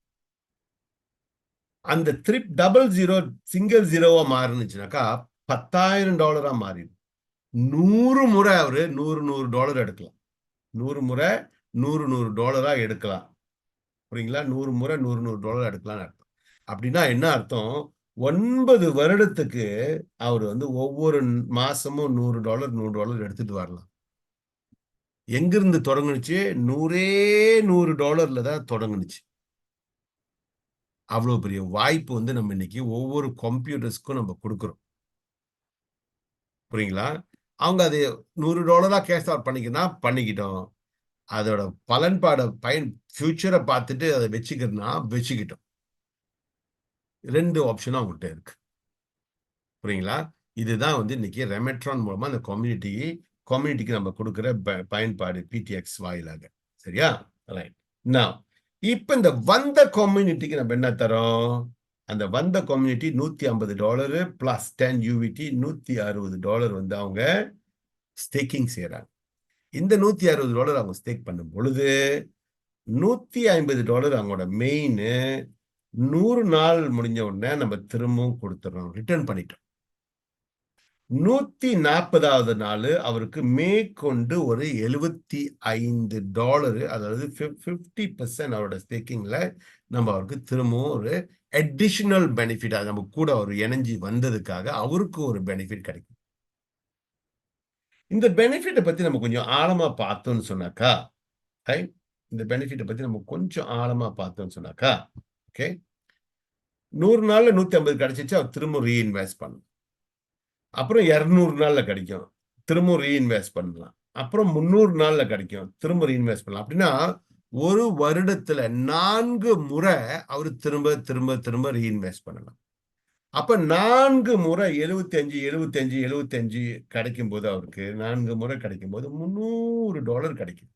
அந்த டபுள் ஜீரோ சிங்கிள் ஜீரோவா மாறுனுச்சுனாக்கா $10,000 மாறிடும். 100 முறை அவரு $100 எடுக்கலாம். 100 முறை $100 எடுக்கலாம். புரியுங்களா? 100 முறை $100 எடுக்கலாம்னு அர்த்தம். அப்படின்னா என்ன அர்த்தம்? 9 வருடத்துக்கு அவர் வந்து ஒவ்வொரு மாசமும் $100 எடுத்துட்டு வரலாம். எங்கிருந்து தொடங்குனுச்சு? $100 தான் தொடங்குனுச்சு. அவ்வளவு பெரிய வாய்ப்பு வந்து நம்ம இன்னைக்கு ஒவ்வொரு கம்ப்யூட்டர்ஸ்க்கும் நம்ம கொடுக்கிறோம். புரியுங்களா? அவங்க அது $100 கேஷ் அவுட் பண்ணிக்கிட்டோம். அதோட பயன் ஃபியூச்சரை பார்த்துட்டு அதை வச்சுக்கிறதுனா வச்சுக்கிட்டோம். 2 ஆப்ஷனும் அவங்ககிட்ட இருக்கு. புரியுங்களா? இதுதான் வந்து இன்னைக்கு ரெமெட்ரான் மூலமா அந்த கம்யூனிட்டிக்கு நம்ம கொடுக்கிற பயன்பாடு பிடிஎக்ஸ் வாயிலாக. சரியா? ரைட். நவ் இப்ப இந்த வந்த கம்யூனிட்டிக்கு நம்ம என்ன தரோம்? அந்த வந்த கம்யூனிட்டி $150 பிளஸ் 10 யூவிடி $160 வந்து அவங்க ஸ்டேக்கிங் செய்யறாங்க. இந்த $160 அவங்க ஸ்டேக் பண்ணும் பொழுது $150 அவங்களோட மெயின் 100 நாள் முடிஞ்ச உடனே நம்ம திரும்பவும் கொடுத்துறோம், ரிட்டர்ன் பண்ணிட்டோம். 140வது நாள் அவருக்கு மேற்கொண்டு ஒரு $75, அதாவது 50% அவரோட ஸ்டேக்கிங்ல நம்ம அவருக்கு திரும்பவும் ஒரு அடிஷனல் பெனிஃபிட், நம்ம கூட ஒரு இணைஞ்சி வந்ததுக்காக அவருக்கு ஒரு பெனிஃபிட் கிடைக்கும். இந்த பெனிஃபிட்டை பத்தி நம்ம கொஞ்சம் ஆழமா பார்த்தோம்னு சொன்னாக்கா, இந்த பெனிஃபிட்டை பத்தி நம்ம கொஞ்சம் ஆழமா பார்த்தோம்னு சொன்னாக்கா, ஓகே, 100 நாள்ல 150 கிடைச்சிச்சு, அவர் திரும்ப ரீஇன்வெஸ்ட் பண்ணணும். அப்புறம் 200 நாள்ல கிடைக்கும், திரும்ப ரீஇன்வெஸ்ட் பண்ணலாம். அப்புறம் 300 நாள்ல கிடைக்கும், திரும்ப ரீஇன்வெஸ்ட் பண்ணலாம். அப்படின்னா ஒரு வருடத்துல 4 முறை அவர் திரும்ப திரும்ப திரும்ப ரீஇன்வெஸ்ட் பண்ணலாம். அப்ப 4 முறை 75 75 75 கிடைக்கும் போது அவருக்கு 4 முறை கிடைக்கும் போது $300 கிடைக்கும்.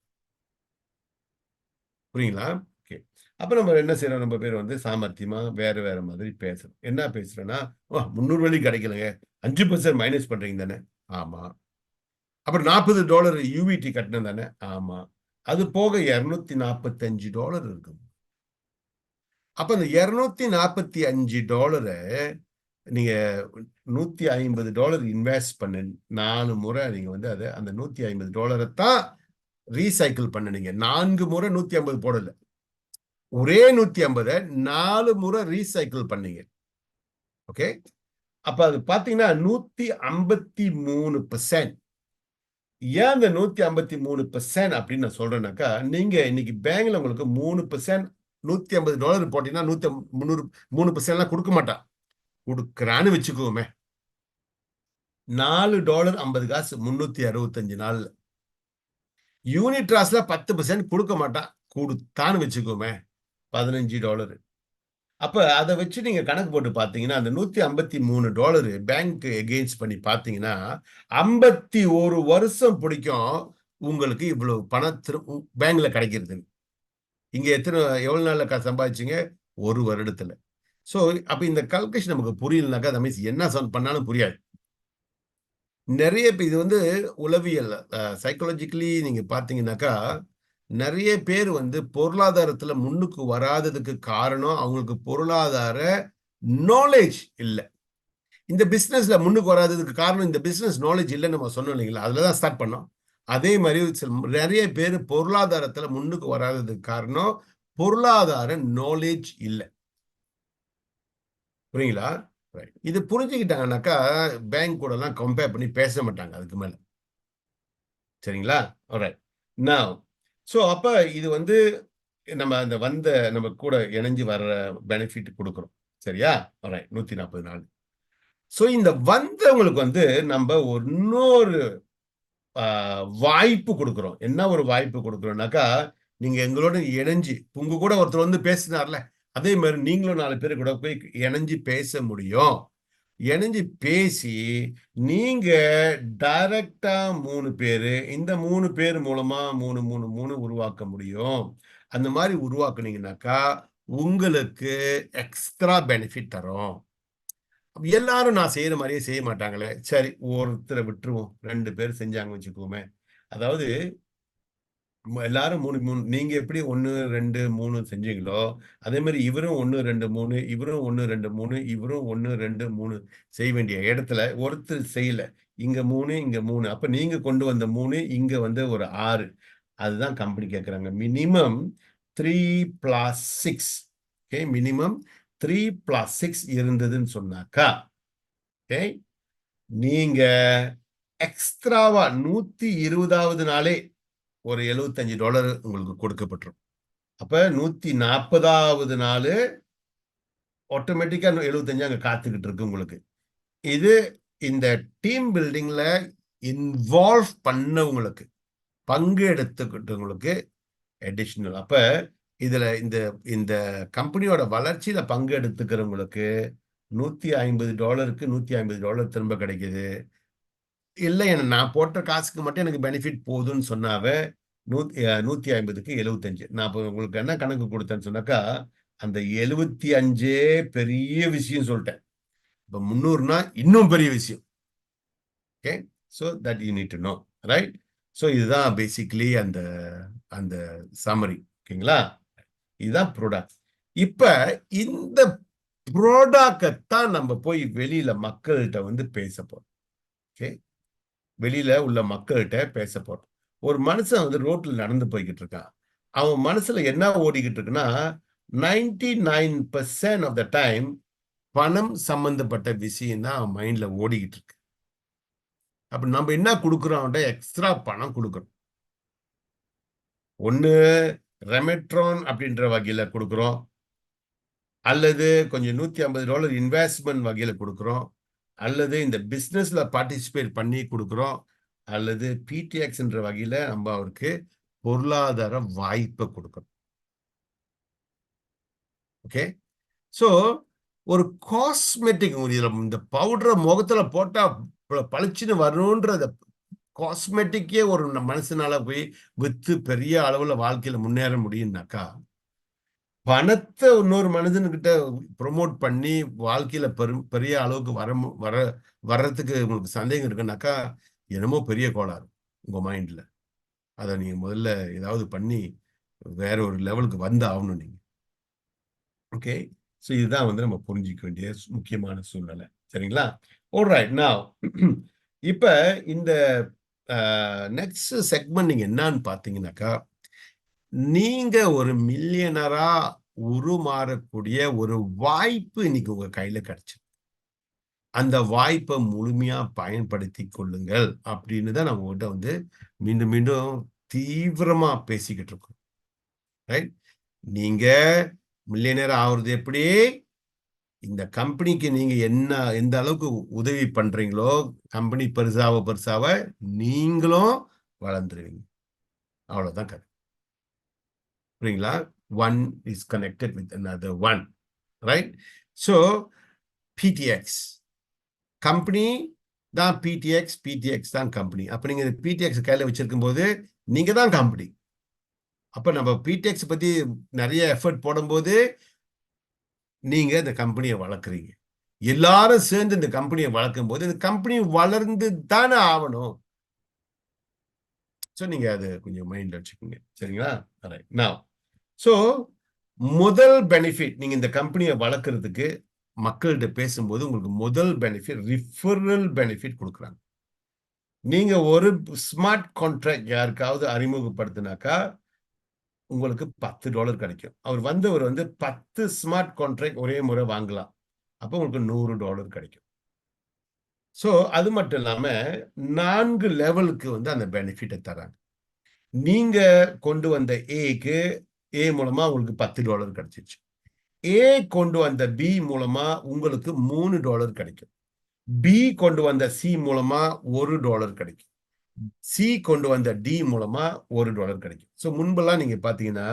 புரியுங்களா? ஓகே. அப்ப நம்ம என்ன செய்யறோம்? நம்ம பேர் வந்து சாமர்த்தியமா வேற வேற மாதிரி பேசுறோம். என்ன பேசுறேன்னா, 300 வழி கிடைக்கலங்க, 5% மைனஸ் பண்றீங்க தானே? ஆமா. அப்புறம் $40 யூவிடி கட்டணம் தானே? ஆமா. அது போக $245 இருக்கு. அப்ப அந்த $245 நீங்க $150 இன்வெஸ்ட் பண்ணு 4 முறை நீங்க வந்து அதை அந்த $150 தான் ரீசைக்கிள் பண்ணுனீங்க. 4 முறை 150 போடல, ஒரே 150 4 முறை ரீசைக்கிள் பண்ணீங்க. ஓகே, அப்ப அது பாத்தீங்கன்னா 153%. ஏன் அந்த 153% அப்படின்னு நான் சொல்றேன்னாக்கா, நீங்க இன்னைக்கு பேங்க்ல உங்களுக்கு 3% $150 போட்டீங்கன்னா 3% எல்லாம் கொடுக்க மாட்டான். கொடுக்கறான்னு வச்சுக்கோமே, $4 50 காசு 365 நாள்ல. யூனிட் ட்ராஸ்ட்ல 10% கொடுக்க மாட்டான். கொடுத்தான்னு வச்சுக்கோமே, $15. அப்ப அதை வச்சு நீங்க கணக்கு போட்டு பார்த்தீங்கன்னா, அந்த $153 பேங்க் எகெயின்ஸ்ட் பண்ணி பார்த்தீங்கன்னா, 51 வருஷம் பிடிக்கும் உங்களுக்கு இவ்வளவு பணம் பேங்க்ல கிடைக்கிறது. இங்க எவ்வளவு நாள்ல சம்பாதிச்சீங்க? 1 வருடத்துல. சோ அப்ப இந்த கால்குலேஷன் நமக்கு புரியலனாக்கா, that means என்ன பண்ணாலும் புரியாது. நிறைய இது வந்து உளவியல், சைக்காலஜிக்கலி நீங்க பார்த்தீங்கன்னாக்கா, நிறைய பேர் வந்து பொருளாதாரத்துல முன்னுக்கு வராததுக்கு காரணம் அவங்களுக்கு பொருளாதார நாலேஜ் இல்ல. இந்த பிசினஸ்ல முன்னுக்கு வராததுக்கு காரணம் இந்த பிசினஸ் நாலேஜ் இல்லைன்னு நம்ம சொன்னோம் இல்லைங்களா? அதுலதான் ஸ்டார்ட் பண்ணோம். அதே மாதிரி நிறைய பேர் பொருளாதாரத்துல முன்னுக்கு வராததுக்கு காரணம் பொருளாதார நாலேஜ் இல்ல. புரியுங்களா? இது புரிஞ்சுக்கிட்டாங்கன்னாக்கா பேங்க் கூட எல்லாம் கம்பேர் பண்ணி பேச மாட்டாங்க அதுக்கு மேல. சரிங்களா? ஆல்ரைட். நவ் அப்ப இது வந்து நம்ம கூட இணைஞ்சு வர்ற பெனிஃபிட் கொடுக்கிறோம். சரியா? ஆல்ரைட். 140 நாள். இந்த வந்தவங்களுக்கு வந்து நம்ம இன்னொரு வாய்ப்பு கொடுக்கிறோம். என்ன ஒரு வாய்ப்பு கொடுக்கிறோம்னாக்கா, நீங்க எங்களோட இணைஞ்சு உங்க கூட ஒருத்தர் வந்து பேசினார்ல, அதே மாதிரி நீங்களும் 4 பேர் கூட போய் இணைஞ்சு பேச முடியும். இணைஞ்சு பேசி நீங்க டைரக்டா 3 பேரு, இந்த 3 பேர் மூலமா 3 3 3 உருவாக்க முடியும். அந்த மாதிரி உருவாக்குனீங்கன்னாக்கா உங்களுக்கு எக்ஸ்ட்ரா பெனிஃபிட் தரும். எல்லாரும் நான் செய்யற மாதிரியே செய்ய மாட்டாங்களே, சரி ஒருத்தரை விட்டுருவோம், 2 பேர் செஞ்சாங்க வச்சுக்கோமே. அதாவது எல்லாரும் 3 3 நீங்க எப்படி 1 2 3 செஞ்சீங்களோ, அதே மாதிரி இவரும் 1 2 3 இவரும் 1 2 3 இவரும் 1 2 3 செய்ய வேண்டிய இடத்துல ஒருத்தர் செய்யல. இங்க 3 இங்க 3. அப்ப நீங்க கொண்டு வந்த 3 இங்க வந்து ஒரு 6. அதுதான் கம்பெனி கேட்கறாங்க. மினிமம் 3 + 6. ஓகே, மினிமம் 3 + 6 இருந்ததுன்னு சொன்னாக்கா, ஓகே, நீங்க எக்ஸ்ட்ராவா 120வது நாளே ஒரு $75 உங்களுக்கு கொடுக்கப்பட்டிரும். அப்ப 140வது நாளு ஆட்டோமேட்டிக்கா 75 அங்க காத்துக்கிட்டு இருக்கு உங்களுக்கு. இது இந்த டீம் பில்டிங்ல இன்வால்வ் பண்ணவங்களுக்கு, பங்கு எடுத்துக்கிட்டவங்களுக்கு அடிஷனல். அப்ப இதுல இந்த இந்த கம்பெனியோட வளர்ச்சியில பங்கு எடுத்துக்கிறவங்களுக்கு $150க்கு $150 திரும்ப கிடைக்குது. இல்ல நான் போட்ட காசுக்கு மட்டும் எனக்கு பெனிஃபிட் போதுன்னு சொன்னாவே 150க்கு 75. நான் இப்போ உங்களுக்கு என்ன கணக்கு கொடுத்தேன்னு சொன்னாக்கா, அந்த 75 பெரிய விஷயம் சொல்லிட்டேன். இப்ப 300னா இன்னும் பெரிய விஷயம். Okay, so that you need to know, right? So இதுதான் பேசிக்கலி அந்த அந்த சம்மரி. ஓகேங்களா? இதுதான் ப்ராடக்ட். இப்ப இந்த ப்ராடக்ட்தான் நம்ம போய் வெளியில மக்கள்கிட்ட வந்து பேச போறோம். ஓகே, வெளியில உள்ள மக்கள்கிட்ட பேச போறோம். ஒரு மனுஷன் வந்து ரோட்ல நடந்து போய்கிட்டு இருக்கான். அவன் மனசுல என்ன ஓடிக்கிட்டு இருக்குன்னா, 99% ஆஃப் த டைம் பணம் சம்பந்தப்பட்ட விஷயம் தான் அவன் மைண்ட்ல ஓடிக்கிட்டு இருக்கு. அப்ப நம்ம என்ன கொடுக்குறோம்? எக்ஸ்ட்ரா பணம் கொடுக்குறோம். ஒண்ணு ரெமெட்ரான் அப்படின்ற வகையில கொடுக்குறோம், அல்லது கொஞ்சம் $150 இன்வெஸ்ட்மெண்ட் வகையில கொடுக்குறோம், அல்லது இந்த பிசினஸ்ல பார்ட்டிசிபேட் பண்ணி கொடுக்குறோம், அல்லது பிடிஎக்ஸ்ன்ற வகையில நம்ம அவருக்கு பொருளாதார வாய்ப்பை கொடுக்கணும். ஓகே, ஸோ ஒரு காஸ்மெட்டிக், இந்த பவுடரை முகத்துல போட்டா பளிச்சுன்னு வரணுன்ற காஸ்மெட்டிக்கே ஒரு மனுஷனால போய் வித்து பெரிய அளவுல வாழ்க்கையில முன்னேற முடியும்னாக்கா, பணத்தை இன்னொரு மனிதன்கிட்ட ப்ரொமோட் பண்ணி வாழ்க்கையில பெரிய அளவுக்கு வர வர்றதுக்கு உங்களுக்கு சந்தேகம் இருக்குன்னாக்கா, என்னமோ பெரிய கோளாறு உங்க மைண்ட்ல. அதை நீங்க முதல்ல ஏதாவது பண்ணி வேற ஒரு லெவலுக்கு வந்து ஆகணும் நீங்க. ஓகே, ஸோ இதுதான் வந்து நம்ம புரிஞ்சிக்க வேண்டிய முக்கியமான சூழ்நிலை. சரிங்களா? ஆல்ரைட், நவ் இப்ப இந்த நெக்ஸ்ட் செக்மெண்ட் நீங்க என்னன்னு பார்த்தீங்கன்னாக்கா, நீங்க ஒரு மில்லியனரா உருமாறக்கூடிய ஒரு வாய்ப்பு இன்னைக்கு உங்க கையில கிடைச்சு, அந்த வாய்ப்பை முழுமையா பயன்படுத்தி கொள்ளுங்கள் அப்படின்னு தான் நம்ம கிட்ட வந்து மீண்டும் மீண்டும் தீவிரமா பேசிக்கிட்டு இருக்கோம். ரைட்? நீங்க மில்லியனர் ஆகுறது எப்படி? இந்த கம்பெனிக்கு நீங்க எந்த அளவுக்கு உதவி பண்றீங்களோ, கம்பெனி பெருசாவ நீங்களும் வளர்ந்துருவீங்க. அவ்வளவுதான் கதை. புரியுங்களா? One is connected with another one, right? So PDX company தான் பிடிஎக்ஸ், பிடிஎக்ஸ் தான் கம்பெனி. அப்ப நீங்க பிடிஎக்ஸ் கையில வச்சிருக்கும் போது நீங்க தான் கம்பெனி. அப்ப நம்ம பிடிஎக்ஸ் பத்தி நிறைய எஃபர்ட் போடும்போது நீங்க இந்த கம்பெனியை வளர்க்குறீங்க. எல்லாரும் சேர்ந்து இந்த கம்பெனியை வளர்க்கும் போது இந்த கம்பெனி வளர்ந்து தானே ஆகணும். ஸோ நீங்க அதை கொஞ்சம் மைண்ட்ல வச்சுக்கோங்க. சரிங்களா? நான் ஸோ முதல் பெனிஃபிட், நீங்க இந்த கம்பெனியை வளர்க்கறதுக்கு மக்கள்கிட்ட பேசும்போது உங்களுக்கு முதல் பெனிஃபிட் ரிஃபரல் பெனிஃபிட் கொடுக்குறாங்க. நீங்க ஒரு ஸ்மார்ட் கான்ட்ராக்ட் யாருக்காவது அறிமுகப்படுத்தினாக்கா உங்களுக்கு $10 கிடைக்கும். அவர் வந்தவர் வந்து 10 ஸ்மார்ட் கான்ட்ராக்ட் ஒரே முறை வாங்கலாம். அப்போ உங்களுக்கு $100 கிடைக்கும். ஸோ அது மட்டும் இல்லாம 4 லெவலுக்கு வந்து அந்த பெனிஃபிட்டை தராங்க. நீங்க கொண்டு வந்த ஏக்கு ஏ மூலமா உங்களுக்கு $10 கிடைச்சிருச்சு. ஏ கொண்டு வந்த பி மூலமா உங்களுக்கு $3 கிடைக்கும். பி கொண்டு வந்த சி மூலமா $1 கிடைக்கும். சி கொண்டு வந்த டி மூலமா $1 கிடைக்கும். ஸோ முன்பெல்லாம் நீங்க பாத்தீங்கன்னா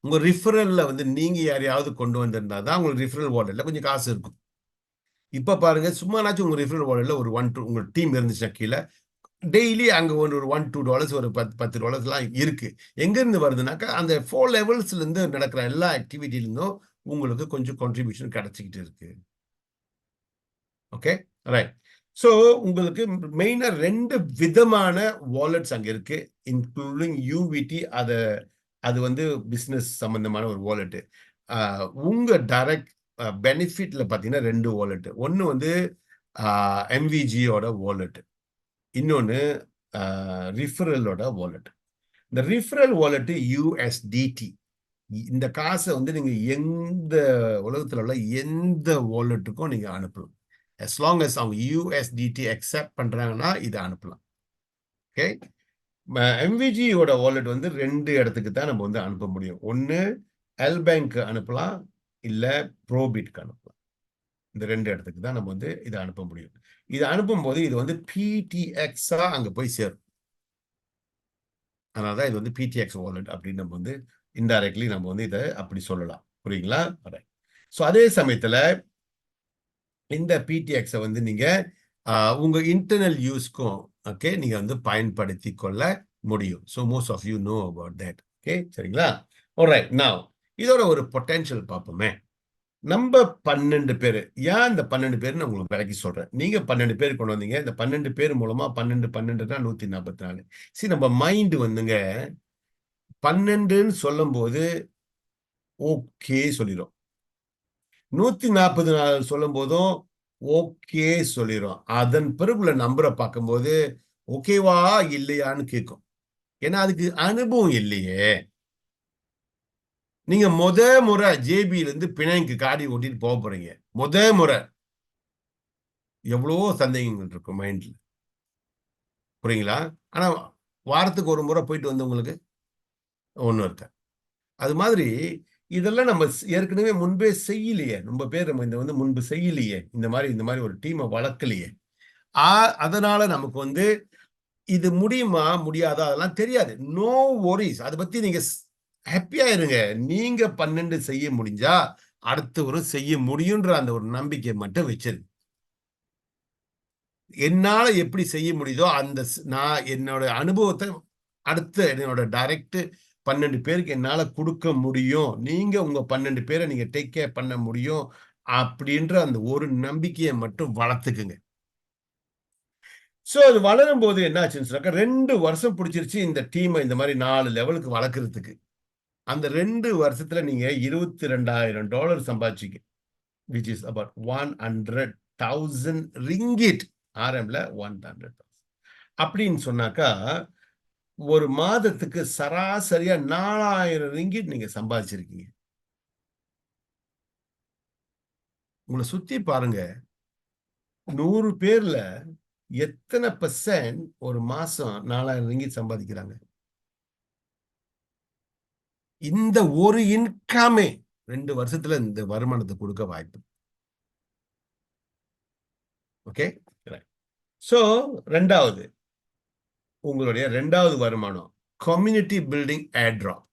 உங்க ரிஃபரல்ல வந்து நீங்க யாரையாவது கொண்டு வந்திருந்தா தான் உங்களுக்கு ரிஃபரல் வாலெட்ல கொஞ்சம் காசு இருக்கும். இப்ப பாருங்க, சும்மானாச்சும் உங்க ரிஃபரல் வாலெட்ல ஒரு 1 2 உங்க டீம் இருந்துச்சுன்னா கீழே டெய்லி அங்க ஒரு $1 $2 ஒரு $10 இருக்கு. எங்க இருந்து வருதுனாக்கா அந்த 4 லெவல்ஸ்ல இருந்து நடக்கிற எல்லா ஆக்டிவிட்டில இருந்தும் உங்களுக்கு கொஞ்சம் கான்ட்ரிபியூஷன் கிடைச்சிக்கிட்டு இருக்கு. Okay, right. ஸோ உங்களுக்கு மெயினா 2 விதமான வாலெட்ஸ் அங்க இருக்கு, இன்க்ளூடிங் யூவிடி. அது வந்து பிசினஸ் சம்பந்தமான ஒரு வாலெட். உங்க டைரக்ட் பெனிஃபிட்ல பாத்தீங்கன்னா 2 வாலெட். ஒன்னு வந்து எம்விஜியோட வாலெட், இன்னொன்னு ரிஃபரலோட வாலெட். இந்த ரிஃபரல் வாலெட் யூஎஸ்டிடி. இந்த காசை வந்து நீங்க எந்த உலகத்துல உள்ள எந்த வாலெட்டுக்கும் நீங்க அனுப்பலாம். as long as அவங்க யூஎஸ்டிடி அக்செப்ட் பண்றாங்கன்னா இதை அனுப்பலாம். ஓகே, எம்விஜியோட வாலெட் வந்து 2 இடத்துக்கு தான் நம்ம வந்து அனுப்ப முடியும். ஒன்னு எல் பேங்க் அனுப்பலாம், இல்ல ப்ரோபிட்க்கு அனுப்பலாம். இந்த 2 இடத்துக்கு தான் நம்ம வந்து இதை அனுப்ப முடியும். இது அனுப்பும்போது இது வந்து PTX-ஆ அங்க போய் சேரும். அதனாலதான் இது வந்து PTX வாலெட் அப்படின்னு நம்ம வந்து இன்டைரக்ட்லி நம்ம வந்து இதை அப்படி சொல்லலாம். புரியுங்களா? ஸோ அதே சமயத்துல இந்த PTX-ஐ வந்து நீங்க உங்க இன்டர்னல் யூஸ்க்கும் ஓகே நீங்க வந்து பயன்படுத்தி கொள்ள முடியும். So most of you know about that. Okay சரிங்களா? ஆல்ரைட் நவ் இதோட ஒரு பொட்டென்ஷியல் பார்ப்போமே. நம்ம 12 பேரு ஏன் இந்த 12 பேர்னு உங்களுக்கு விளக்கி சொல்றேன். நீங்க 12 பேர் கொண்டு வந்தீங்க. இந்த 12 பேர் மூலமா 12 12 144. சரி நம்ம மைண்ட் வந்துங்க 12ன்னு சொல்லும் போது ஓகே சொல்லிடும். 144 சொல்லும் போதும் ஓகே சொல்லிடும். அதன் பிறகுள்ள நம்பரை பார்க்கும்போது ஓகேவா இல்லையான்னு கேட்கும். ஏன்னா அதுக்கு அனுபவம் இல்லையே. நீங்க முறை ஜேபியில இருந்து பிணைக்கு காடி ஓட்டிட்டு போக போறீங்க. முறை எவ்வளவோ சந்தேகங்கள் இருக்கும் மைண்ட்ல. புரியுங்களா? ஆனா வாரத்துக்கு ஒரு முறை போயிட்டு வந்தவங்களுக்கு ஒண்ணும் இருக்காது. அது மாதிரி இதெல்லாம் நம்ம ஏற்கனவே முன்பே செய்யலையே. ரொம்ப பேர் நம்ம இந்த வந்து முன்பு செய்யலையே. இந்த மாதிரி ஒரு டீமை வளர்க்கலையே. அதனால நமக்கு வந்து இது முடியுமா முடியாதா அதெல்லாம் தெரியாது. No worries. அதை பத்தி நீங்க ஹாப்பியா இருங்க. நீங்க 12 செய்ய முடிஞ்சா அடுத்தவரும் செய்ய முடியுன்ற அந்த ஒரு நம்பிக்கை மட்டும் வச்சிருங்க. என்னால எப்படி செய்ய முடியுதோ அந்த நான் என்னோட அனுபவத்தை அடுத்து என்னோட டைரக்ட் 12 பேருக்கு என்னால கொடுக்க முடியும். நீங்க உங்க 12 பேரை நீங்க டேக் கேர் பண்ண முடியும் அப்படின்ற அந்த ஒரு நம்பிக்கையை மட்டும் வளர்த்துக்குங்க. சோ அது வளரும் போது என்ன ஆச்சுன்னு சொன்னாக்கா 2 வருஷம் பிடிச்சிருச்சு இந்த டீமை இந்த மாதிரி 4 லெவலுக்கு வளர்க்கறதுக்கு. அந்த 2 வருஷத்துல நீங்க $22,000 சம்பாதிச்சீங்க. which is about 100,000 ringgit. ஆர்எம்ல 100,000 அப்படின்னு சொன்னாக்கா ஒரு மாதத்துக்கு சராசரியா 4,000 ரிங்கிட் நீங்க சம்பாதிச்சிருக்கீங்க. உங்களை சுத்தி பாருங்க. 100 பேர்ல எத்தனை % ஒரு மாசம் 4,000 ரிங்கிட் சம்பாதிக்கிறாங்க? இந்த ஒரு இன்கமே 2 வருஷத்துல இந்த வருமானத்தை கொடுக்க வாய்ப்பு. ஓகே சோ ரெண்டாவது உங்களுடைய 2வது வருமானம் கம்யூனிட்டி பில்டிங் ஏர்ட்ராப்.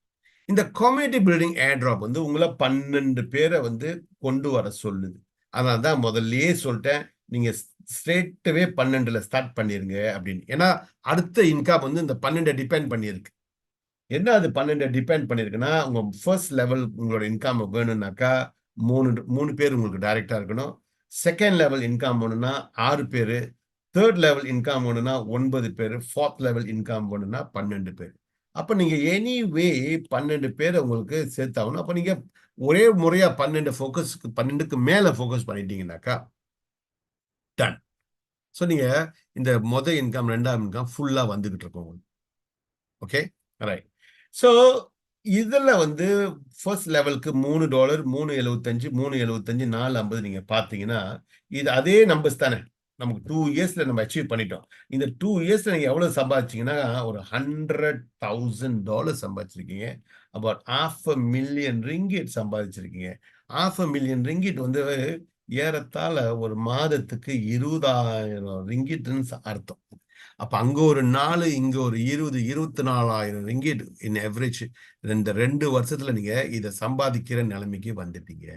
இந்த கம்யூனிட்டி பில்டிங் ஏர்ட்ராப் வந்து உங்களை 12 பேரை வந்து கொண்டு வர சொல்லுது. அதனாலதான் முதல்லயே சொல்லிட்டேன் நீங்க ஸ்ட்ரெயிட்டவே 12ல ஸ்டார்ட் பண்ணிருங்க அப்படின்னு. ஏன்னா அடுத்த இன்கம் வந்து இந்த 12 டிபெண்ட் பண்ணியிருக்கு. என்ன அது 12 டிபெண்ட் பண்ணிருக்குன்னா உங்க ஃபர்ஸ்ட் லெவல் உங்களோட இன்கம் வேணும்னாக்கா 3 பேர் உங்களுக்கு டைரக்டா இருக்கணும். செகண்ட் லெவல் இன்கம் வேணும்னா 6 பேரு. தேர்ட் லெவல் இன்கம் வேணும்னா 9 பேரு. ஃபோர்த் லெவல் இன்கம் வேணும்னா 12 பேர். அப்ப நீங்க எனிவே 12 பேரை உங்களுக்கு சேர்த்தாகணும். அப்ப நீங்க ஒரே முறையா 12க்கு மேல ஃபோக்கஸ் பண்ணிட்டீங்கன்னாக்கா டன். சோ நீங்க இந்த இன்கம் 2ஆம் இன்கம் ஃபுல்லா வந்துகிட்டு இருக்கும் உங்களுக்கு. Okay right. சோ இதுல வந்து ஃபர்ஸ்ட் லெவலுக்கு $3 3.75 3.75 4.50 நீங்க பாத்தீங்கன்னா இது அதே நம்பர்ஸ் தானே. நமக்கு 2 இயர்ஸ்ல நம்ம அச்சீவ் பண்ணிட்டோம். இந்த 2 இயர்ஸ்ல நீங்க எவ்வளவு சம்பாதிச்சீங்கன்னா ஒரு $100,000 சம்பாதிச்சிருக்கீங்க. அபவுட் $500,000 சம்பாதிச்சிருக்கீங்க. $500,000 வந்து ஏறத்தாழ ஒரு மாதத்துக்கு $20,000 அர்த்தம். அப்ப அங்க ஒரு 4 இங்க ஒரு 20 24,000 ரிங்கிட் இன் எவரேஜ் இந்த 2 வருஷத்துல நீங்க இத சம்பாதிக்கிற நிலைமைக்கு வந்துட்டீங்க.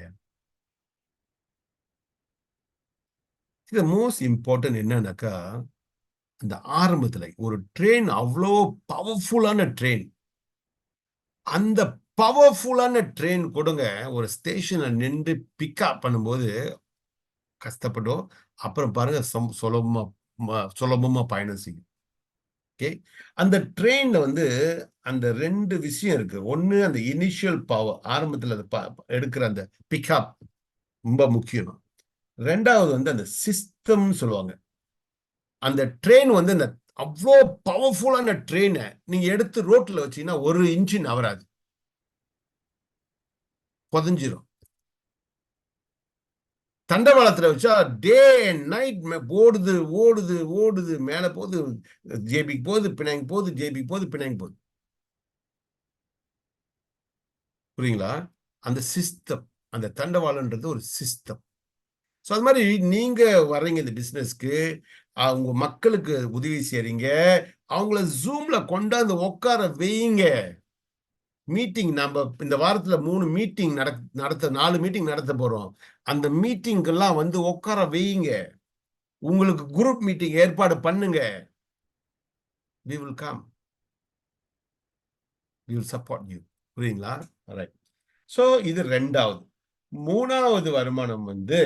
இது மோஸ்ட் இம்பார்ட்டன்ட் என்னன்னாக்கா இந்த ஆரம்பத்துல ஒரு ட்ரெயின் அவ்வளோ பவர்ஃபுல்லான ட்ரெயின். அந்த பவர்ஃபுல்லான ட்ரெயின் கொடுங்க ஒரு ஸ்டேஷன்ல நின்று பிக்அப் பண்ணும்போது கஷ்டப்படும். அப்புறம் பாருங்க சுலபமா பயணம் செய்யும். ஓகே அந்த ட்ரெயின்ல வந்து அந்த 2 விஷயம் இருக்கு. ஒண்ணு அந்த இனிஷியல் பவர் ஆரம்பத்துல எடுக்கிற அந்த பிக்அப் ரொம்ப முக்கியம். 2வது வந்து அந்த சிஸ்டம்னு சொல்லுவாங்க. அந்த ட்ரெயின் வந்து அந்த அவ்வளோ பவர்ஃபுல்லான ட்ரெயினை நீங்க எடுத்து ரோட்ல வச்சீங்கன்னா ஒரு இன்ச்சின் நவராது. புதஞ்சிரும். தண்டவாளத்துல வச்சா டே அண்ட் நைட் ஓடுது ஓடுது ஓடுது மேல போகுது ஜேபிக்கு போகுது பினாங்க போகுது ஜேபிக்கு போகுது பினாங்க போகுது. புரியுங்களா? அந்த சிஸ்டம் அந்த தண்டவாளன்றது ஒரு சிஸ்டம். ஸோ அது மாதிரி நீங்க வர்றீங்க இந்த பிசினஸ்க்கு, உங்க மக்களுக்கு உதவி செய்றீங்க. அவங்கள ஜூம்ல கொண்டாந்து உட்கார வையுங்க. மீட்டிங் நம்ப இந்த வாரத்துல 3 மீட்டிங் நடத்த 4 மீட்டிங் நடத்த போறோம். அந்த மீட்டிங்க்கெல்லாம் வந்து உட்கார வையுங்க. உங்களுக்கு குரூப் மீட்டிங் ஏற்பாடு பண்ணுங்க. We will come. We will support you. புரியுதுங்களா? ரைட். ஸோ இது 2வது. 3வது வருமானம் வந்து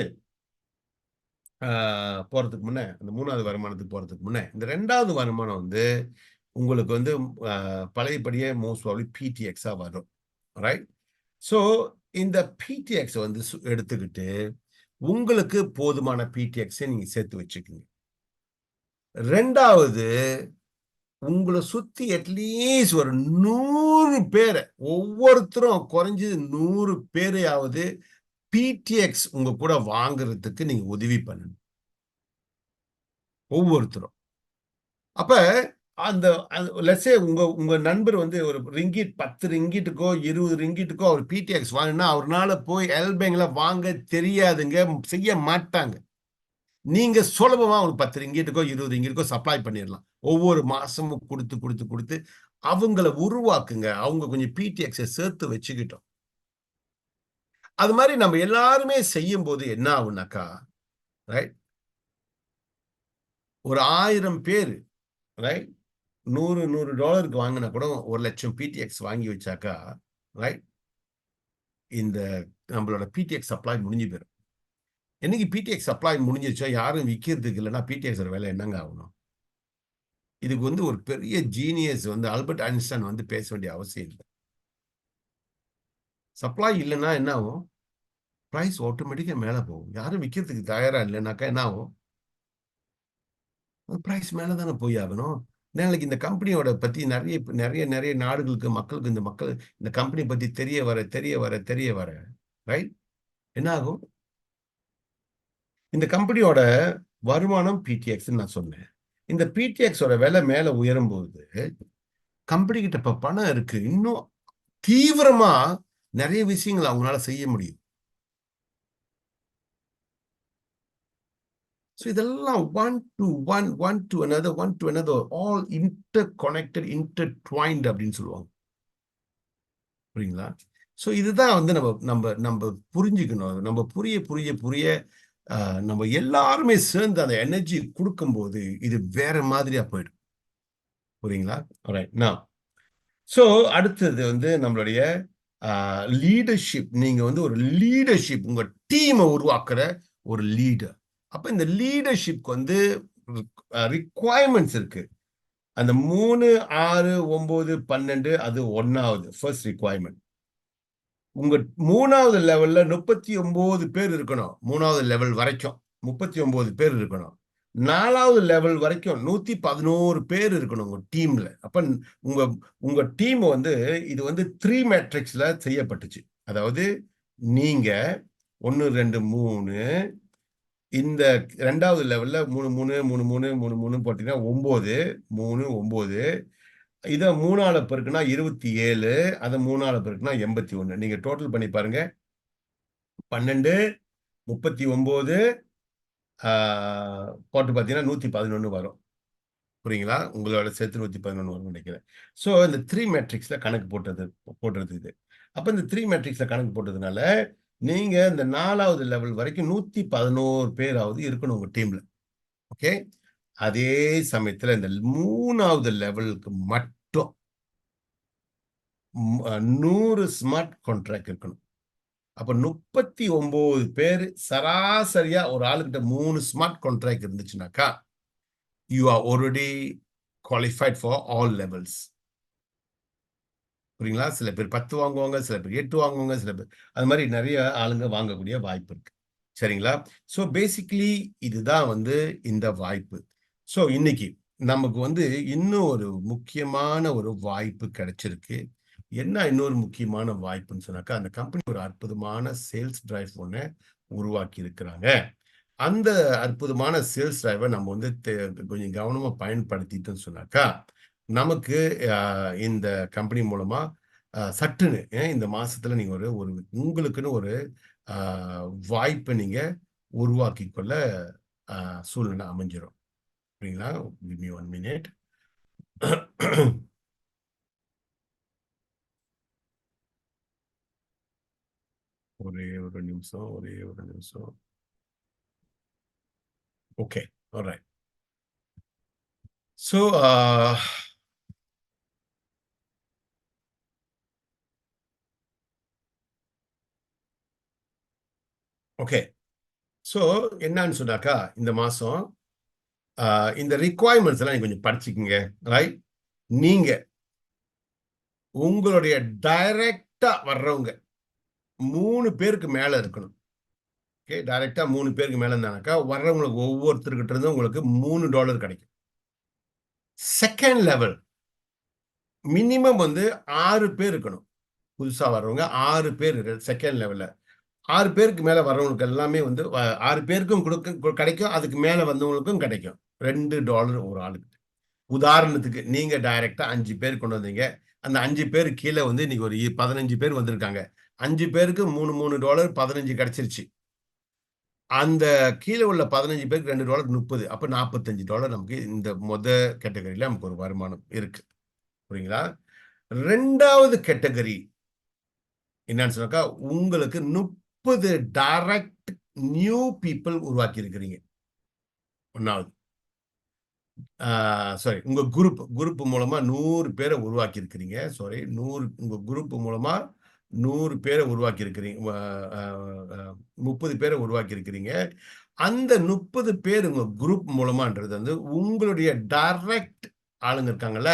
போறதுக்கு முன்ன, அந்த 3வது வருமானத்துக்கு போறதுக்கு முன்ன, இந்த 2வது வருமானம் வந்து உங்களுக்கு வந்து பழையபடியே மோஸ்ட் ப்ராபப்லி பிடிஎக்ஸா வரும். ரைட்? ஸோ இந்த பிடிஎக்ஸ் வந்து எடுத்துக்கிட்டு உங்களுக்கு போதுமான பிடிஎக்ஸை நீங்க சேர்த்து வச்சுக்கோங்க. 2வது உங்கள சுத்தி அட்லீஸ்ட் ஒரு 100 பேர, ஒவ்வொருத்தரும் குறைஞ்சது 100 பேரையாவது பிடிஎக்ஸ் உங்க கூட வாங்குறதுக்கு நீங்க உதவி பண்ணணும். ஒவ்வொருத்தரும். அப்ப அந்த லெட்ஸ் சே உங்க நண்பர் வந்து ஒரு ரிங்கிட் 10 ரிங்கிட்டுக்கோ 20 ரிங்கிட்டுக்கோ அவர் பிடிஎக்ஸ் வாங்கினா அவர்னால போய் எல்பேங்க்ல வாங்க தெரியாதுங்க, செய்ய மாட்டாங்க. நீங்க சுலபமா ஒரு 10 ரிங்கிட்டுக்கோ 20 ரிங்கிட்டுக்கோ சப்ளை பண்ணிடலாம். ஒவ்வொரு மாசமும் கொடுத்து கொடுத்து கொடுத்து அவங்கள உருவாக்குங்க. அவங்க கொஞ்சம் பிடிஎக்ஸை சேர்த்து வச்சுக்கிட்டோம். அது மாதிரி நம்ம எல்லாருமே செய்யும் போது என்ன ஆகும்னாக்கா, ரைட், ஒரு 1000 பேர், ரைட், $100 வாங்கினா கூட 1,00,000 பிடிஎக்ஸ் வாங்கி வச்சாக்கா, ரைட், இந்த நம்மளோட பிடிஎக்ஸ் சப்ளை முடிஞ்சு போயிடும். என்னைக்கு பிடிஎக்ஸ் சப்ளை முடிஞ்சிருச்சோ யாரும் விற்கிறதுக்கு இல்லைன்னா பிடிஎக்ஸ் வேலை என்னங்க ஆகணும்? இதுக்கு வந்து ஒரு பெரிய ஜீனியஸ் வந்து ஆல்பர்ட் ஐன்ஸ்டைன் வந்து பேச வேண்டிய அவசியம் இல்லை. சப்ளை இல்லைன்னா என்ன ஆகும்? பிரைஸ் ஆட்டோமேட்டிக்கா மேல போகும். யாரும் விற்கிறதுக்கு தயாரா இல்லைனாக்கா என்ன ஆகும்? பிரைஸ் மேல தானே போய் ஆகணும். நாளைக்கு இந்த கம்பெனியோட பத்தி நிறைய நிறைய நிறைய நாடுகளுக்கு மக்களுக்கு இந்த கம்பெனி பத்தி தெரிய வர தெரிய வர தெரிய வர, ரைட், என்ன ஆகும்? இந்த கம்பெனியோட வருமானம் பிடிஎக்ஸ் நான் சொன்னேன். இந்த பிடிஎக்ஸோட விலை மேல உயரும் போது கம்பெனி கிட்ட இப்ப பணம் இருக்கு. இன்னும் தீவிரமா நிறைய விஷயங்கள் அவங்களால செய்ய முடியும். So இதெல்லாம் one to another, all interconnected, intertwined அப்படின்னு சொல்லுவாங்க. புரியுங்களா? ஸோ இதுதான் வந்து நம்ம நம்ம நம்ம புரிஞ்சுக்கணும். நம்ம புரிய புரிய புரிய நம்ம எல்லாருமே சேர்ந்து அந்த எனர்ஜி கொடுக்கும்போது இது வேற மாதிரியா போயிடும். புரியுங்களா? ரைட். நான் ஸோ அடுத்தது வந்து நம்மளுடைய லீடர்ஷிப். நீங்க வந்து ஒரு லீடர்ஷிப், உங்க டீமை உருவாக்குற ஒரு லீடர். அப்ப இந்த லீடர்ஷிப்க்கு வந்து ரிக்வயர்மெண்ட்ஸ் இருக்கு. அந்த 3, 6, 9, 12 அது 1வது ஃபர்ஸ்ட் ரிக்வயர்மெண்ட். உங்க 3வது லெவல்ல 39 பேர் இருக்கணும். 3வது லெவல் வரைக்கும் 39 பேர் இருக்கணும். 4வது லெவல் வரைக்கும் 111 பேர் இருக்கணும் உங்க டீம்ல. அப்ப உங்க உங்க டீம் வந்து இது வந்து 3 மேட்ரிக்ஸ்ல செய்யப்பட்டுச்சு. அதாவது நீங்க 1 2 3, இந்த 2வது லெவல்ல 3 3 3 3 3 3 போட்டீங்கன்னா 9 3 9, இத 3ஆல பெருக்குனா 27, அத 3ஆல பெருக்குனா 81. நீங்க டோட்டல் பண்ணி பாருங்க. 12 39 போட்டு பார்த்தீங்கன்னா 111 வரும். புரியுங்களா? உங்களோட சேர்த்து 111 வரும்னு நினைக்கிறேன். ஸோ இந்த 3 மேட்ரிக்ஸ்ல கணக்கு போடுறது இது. அப்ப இந்த 3 மேட்ரிக்ஸ்ல கணக்கு போட்டதுனால நீங்க இந்த 4வது லெவல் வரைக்கும் 111 பேராவது இருக்கணும் உங்க டீம்ல. ஓகே. அதே சமயத்துல இந்த 3வது லெவலுக்கு மட்டும் 100 ஸ்மார்ட் கான்ட்ராக்ட் இருக்கணும். அப்ப 39 பேர் சராசரியா ஒரு ஆளுகிட்ட 3 ஸ்மார்ட் கான்ட்ராக்ட் இருந்துச்சுனாக்கா, you are already qualified for all levels. புரியுங்களா? சில பேர் 10 வாங்குவாங்க, சில பேர் 8 வாங்குவாங்க, சில பேர் அது மாதிரி நிறைய ஆளுங்க வாங்கக்கூடிய வாய்ப்பு இருக்கு. சரிங்களா? ஸோ பேசிக்கலி இதுதான் வந்து இந்த வாய்ப்பு. ஸோ இன்னைக்கு நமக்கு வந்து இன்னும் ஒரு முக்கியமான ஒரு வாய்ப்பு கிடைச்சிருக்கு. என்ன இன்னொரு முக்கியமான வாய்ப்புன்னு சொன்னாக்கா, அந்த கம்பெனி ஒரு அற்புதமான சேல்ஸ் டிரைவ் ஒண்ணு உருவாக்கி இருக்கிறாங்க. அந்த அற்புதமான சேல்ஸ் டிரைவை நம்ம வந்து கொஞ்சம் கவனமா பயன்படுத்திட்டோம்னு சொன்னாக்கா, நமக்கு இந்த கம்பெனி மூலமா சட்டுன்னு இந்த மாசத்துல நீங்க ஒரு உங்களுக்குன்னு ஒரு வாய்ப்பை நீங்க உருவாக்கி கொள்ள சூழ்நிலை அமைஞ்சிடும். சரிங்களா? give me 1 minute. ஒரே ஒரு நிமிஷம், ஒரே ஒரு நிமிஷம். Okay, alright. So okay. So என்னன்னு சொன்னாக்கா, இந்த மாசம் இந்த ரிக்வயர்மெண்ட்ஸ் எல்லாம் நீங்க கொஞ்சம் படிச்சுக்கங்க. ரைட்? நீங்க உங்களுடைய டைரக்டா வர்றவங்க 3 பேருக்கு மேல இருக்கணும். ஓகே, டைரக்டா 3 பேருக்கு மேல இருந்தானாக்கா, வர்றவங்களுக்கு ஒவ்வொருத்தர்கிட்ட இருந்து உங்களுக்கு $3 கிடைக்கும். செகண்ட் லெவல் மினிமம் வந்து 6 பேர் இருக்கணும். புதுசா வர்றவங்க 6 பேர் செகண்ட் லெவல்ல. 6 பேருக்கு மேல வர்றவங்களுக்கு எல்லாமே வந்து 6 பேருக்கும் கிடைக்கும். அதுக்கு மேல வந்தவங்களுக்கும் கிடைக்கும். $2 ஒரு ஆளுக்கு. உதாரணத்துக்கு நீங்க டைரக்டா 5 பேர் கொண்டு வந்தீங்க. அந்த 5 பேர் கீழ வந்து இன்னைக்கு ஒரு 15 பேர் வந்திருக்காங்க. 5 பேருக்கு $3 15 கிடைச்சிருச்சு. அந்த கீழ உள்ள 15 பேருக்கு $2 30. அப்ப $45 நமக்கு இந்த கேட்டகரியில நமக்கு ஒரு வருமானம் இருக்கு. புரியுங்களா? 2வது கேட்டகரி என்னன்னு சொன்னாக்கா, உங்களுக்கு 30 டைரக்ட் நியூ பீப்பிள் உருவாக்கி இருக்கிறீங்க. 1வது. சாரி, உங்க குரூப் மூலமா 100 பேரை உருவாக்கி இருக்கிறீங்க. சாரி, 100 உங்க குரூப் மூலமா 100 பேரை உருவாக்கி இருக்கிறீங்க. 30 பேரை உருவாக்கி இருக்கிறீங்க. அந்த 30 பேர் உங்க குரூப் மூலமான்றது வந்து உங்களுடைய டைரக்ட் ஆளுங்க இருக்காங்கல்ல,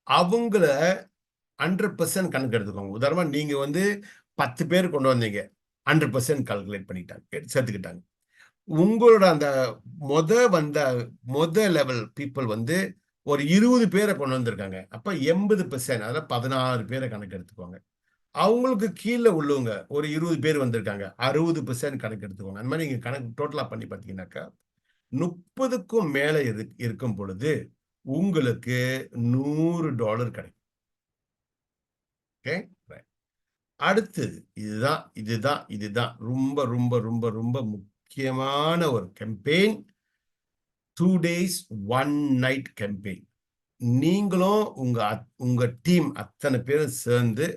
அவங்கள 100% கணக்கு எடுத்துக்கோங்க. உதாரணமா நீங்க வந்து 10 பேர் கொண்டு வந்தீங்க. 100% கால்குலேட் பண்ணிட்டாங்க. சேர்த்துக்கிட்டாங்க. உங்களோட அந்த வந்த லெவல் பீப்பிள் வந்து ஒரு 20 பேரை கொண்டு வந்திருக்காங்க. அப்ப 80%, அதாவது 16 பேரை கணக்கு எடுத்துக்கோங்க. அவங்களுக்கு கீழ உள்ளவங்க ஒரு 20 பேர் வந்திருக்காங்க. 60% கணக்கு எடுத்துக்கோங்க. அந்த மாதிரி நீங்க கணக்கு டோட்டலா பண்ணி பார்த்தீங்கன்னாக்கா, 30க்கும் மேல இருக்கும் பொழுது உங்களுக்கு $100 கிடைக்கும். ஓகே? ரைட். அடுத்தது இதுதான் ரொம்ப ரொம்ப ரொம்ப ரொம்ப முக்கியமான ஒரு கேம்பெயின். 2 days 1 night campaign. நீங்களும் உங்க டீம் அத்தனை பேரும் சேர்ந்து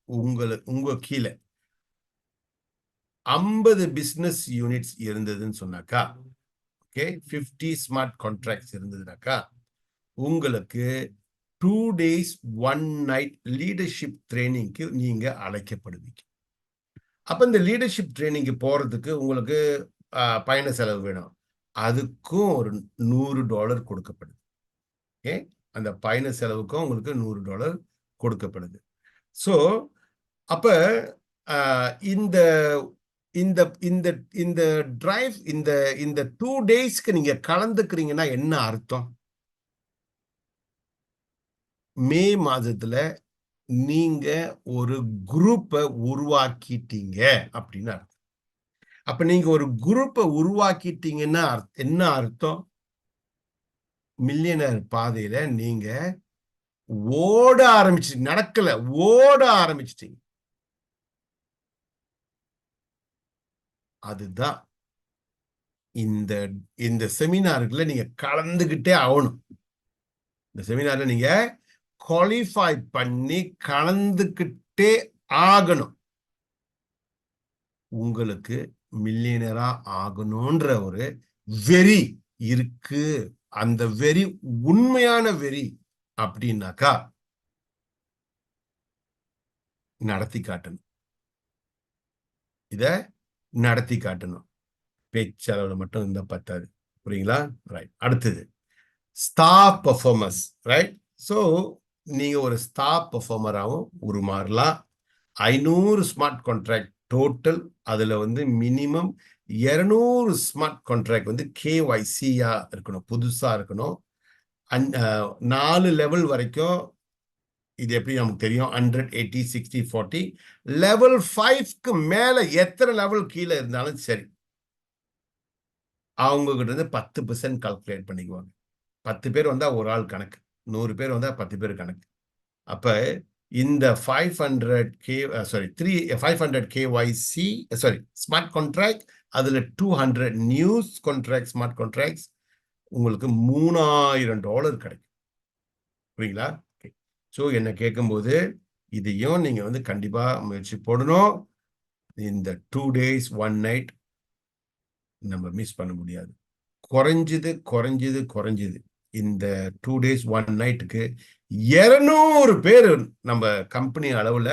உங்க கீழ 50 பிசினஸ் யூனிட்ஸ் இருந்ததுன்னு சொன்னாக்கா, ஓகே, 50 ஸ்மார்ட் கான்ட்ராக்ட்ஸ் இருந்ததுனாக்கா, உங்களுக்கு 2 days 1 night லீடர்ஷிப் ட்ரெய்னிங்க்கு நீங்க அழைக்கப்படுவீங்க. அப்ப இந்த லீடர்ஷிப் ட்ரெய்னிங்க்கு போறதுக்கு உங்களுக்கு பயண செலவு வேணும். அதுக்கும் ஒரு $100 கொடுக்கப்படுது. ஓகே, அந்த பயண செலவுக்கும் உங்களுக்கு $100 கொடுக்கப்படுது. ஸோ அப்ப இந்த இந்த இந்த இந்த டிரைவ் இந்த இந்த 2 டேஸ்க்கு நீங்க கலந்துக்கிறீங்கன்னா என்ன அர்த்தம்? மே மாதத்துல நீங்க ஒரு குரூப்ப உருவாக்கிட்டீங்க அப்படின்னு அர்த்தம். அப்ப நீங்க ஒரு குரூப்ப உருவாக்கிட்டீங்கன்னா என்ன அர்த்தம்? மில்லியனர் பாதையில நீங்க ஓட ஆரம்பிச்சிட்டீங்க. நடக்கல, ஓட ஆரம்பிச்சிட்டீங்க. அதுதான் இந்த இந்த செமினாருக்குள்ள நீங்க கலந்துகிட்டே ஆகணும். இந்த செமினார்ல நீங்க குவாலிஃபை பண்ணி கலந்துகிட்டே ஆகணும். உங்களுக்கு மில்லியனரா ஆகணும்ன்ற ஒரு வெறி இருக்கு. அந்த வெறி உண்மையான வெறி அப்படின்னாக்கா நடத்தி காட்டணும். இத நடத்தி காட்டணும். பேச்சளவுல மட்டும் இருந்தா பத்தாது. புரியுங்களா? ரைட். அடுத்தது ஸ்டார் பெர்ஃபார்மர்ஸ். ரைட்? ஸோ நீங்க ஒரு ஸ்டார் பெர்ஃபார்மராகவும் உருமாறலாம். 500 smart contract total. அதுல வந்து மினிமம் 200 ஸ்மார்ட் கான்ட்ராக்ட் வந்து KYC-யா இருக்கணும். புதுசா இருக்கணும். 4 லெவல் வரைக்கும் இது எப்படி நமக்கு தெரியும்? 100, 80, 60, 40. லெவல் 5க்கு மேல எத்தனை லெவல் கீழ இருந்தாலும் சரி, அவங்க கிட்ட இருந்து 10% கால்குலேட் பண்ணிக்குவாங்க. 10 பேர் வந்தா ஒரு ஆள் கணக்கு. 100 பேர் வந்தா 10 பேர் கணக்கு. அப்ப இந்த 500 KYC, சாரி, ஸ்மார்ட் கான்ட்ராக்ட் அதுல 200 நியூஸ் கான்ட்ராக்ட், ஸ்மார்ட் கான்ட்ராக்ட்ஸ் உங்களுக்கு $3000 கிடைக்கும். புரியுங்களா? ஸோ என்ன கேட்கும்போது இதையும் நீங்க வந்து கண்டிப்பா முயற்சி போடணும். இந்த 2 days 1 night நம்ம மிஸ் பண்ண முடியாது. குறைஞ்சது இந்த 2 days 1 nightக்கு 200 பேர் நம்ம கம்பெனி அளவுல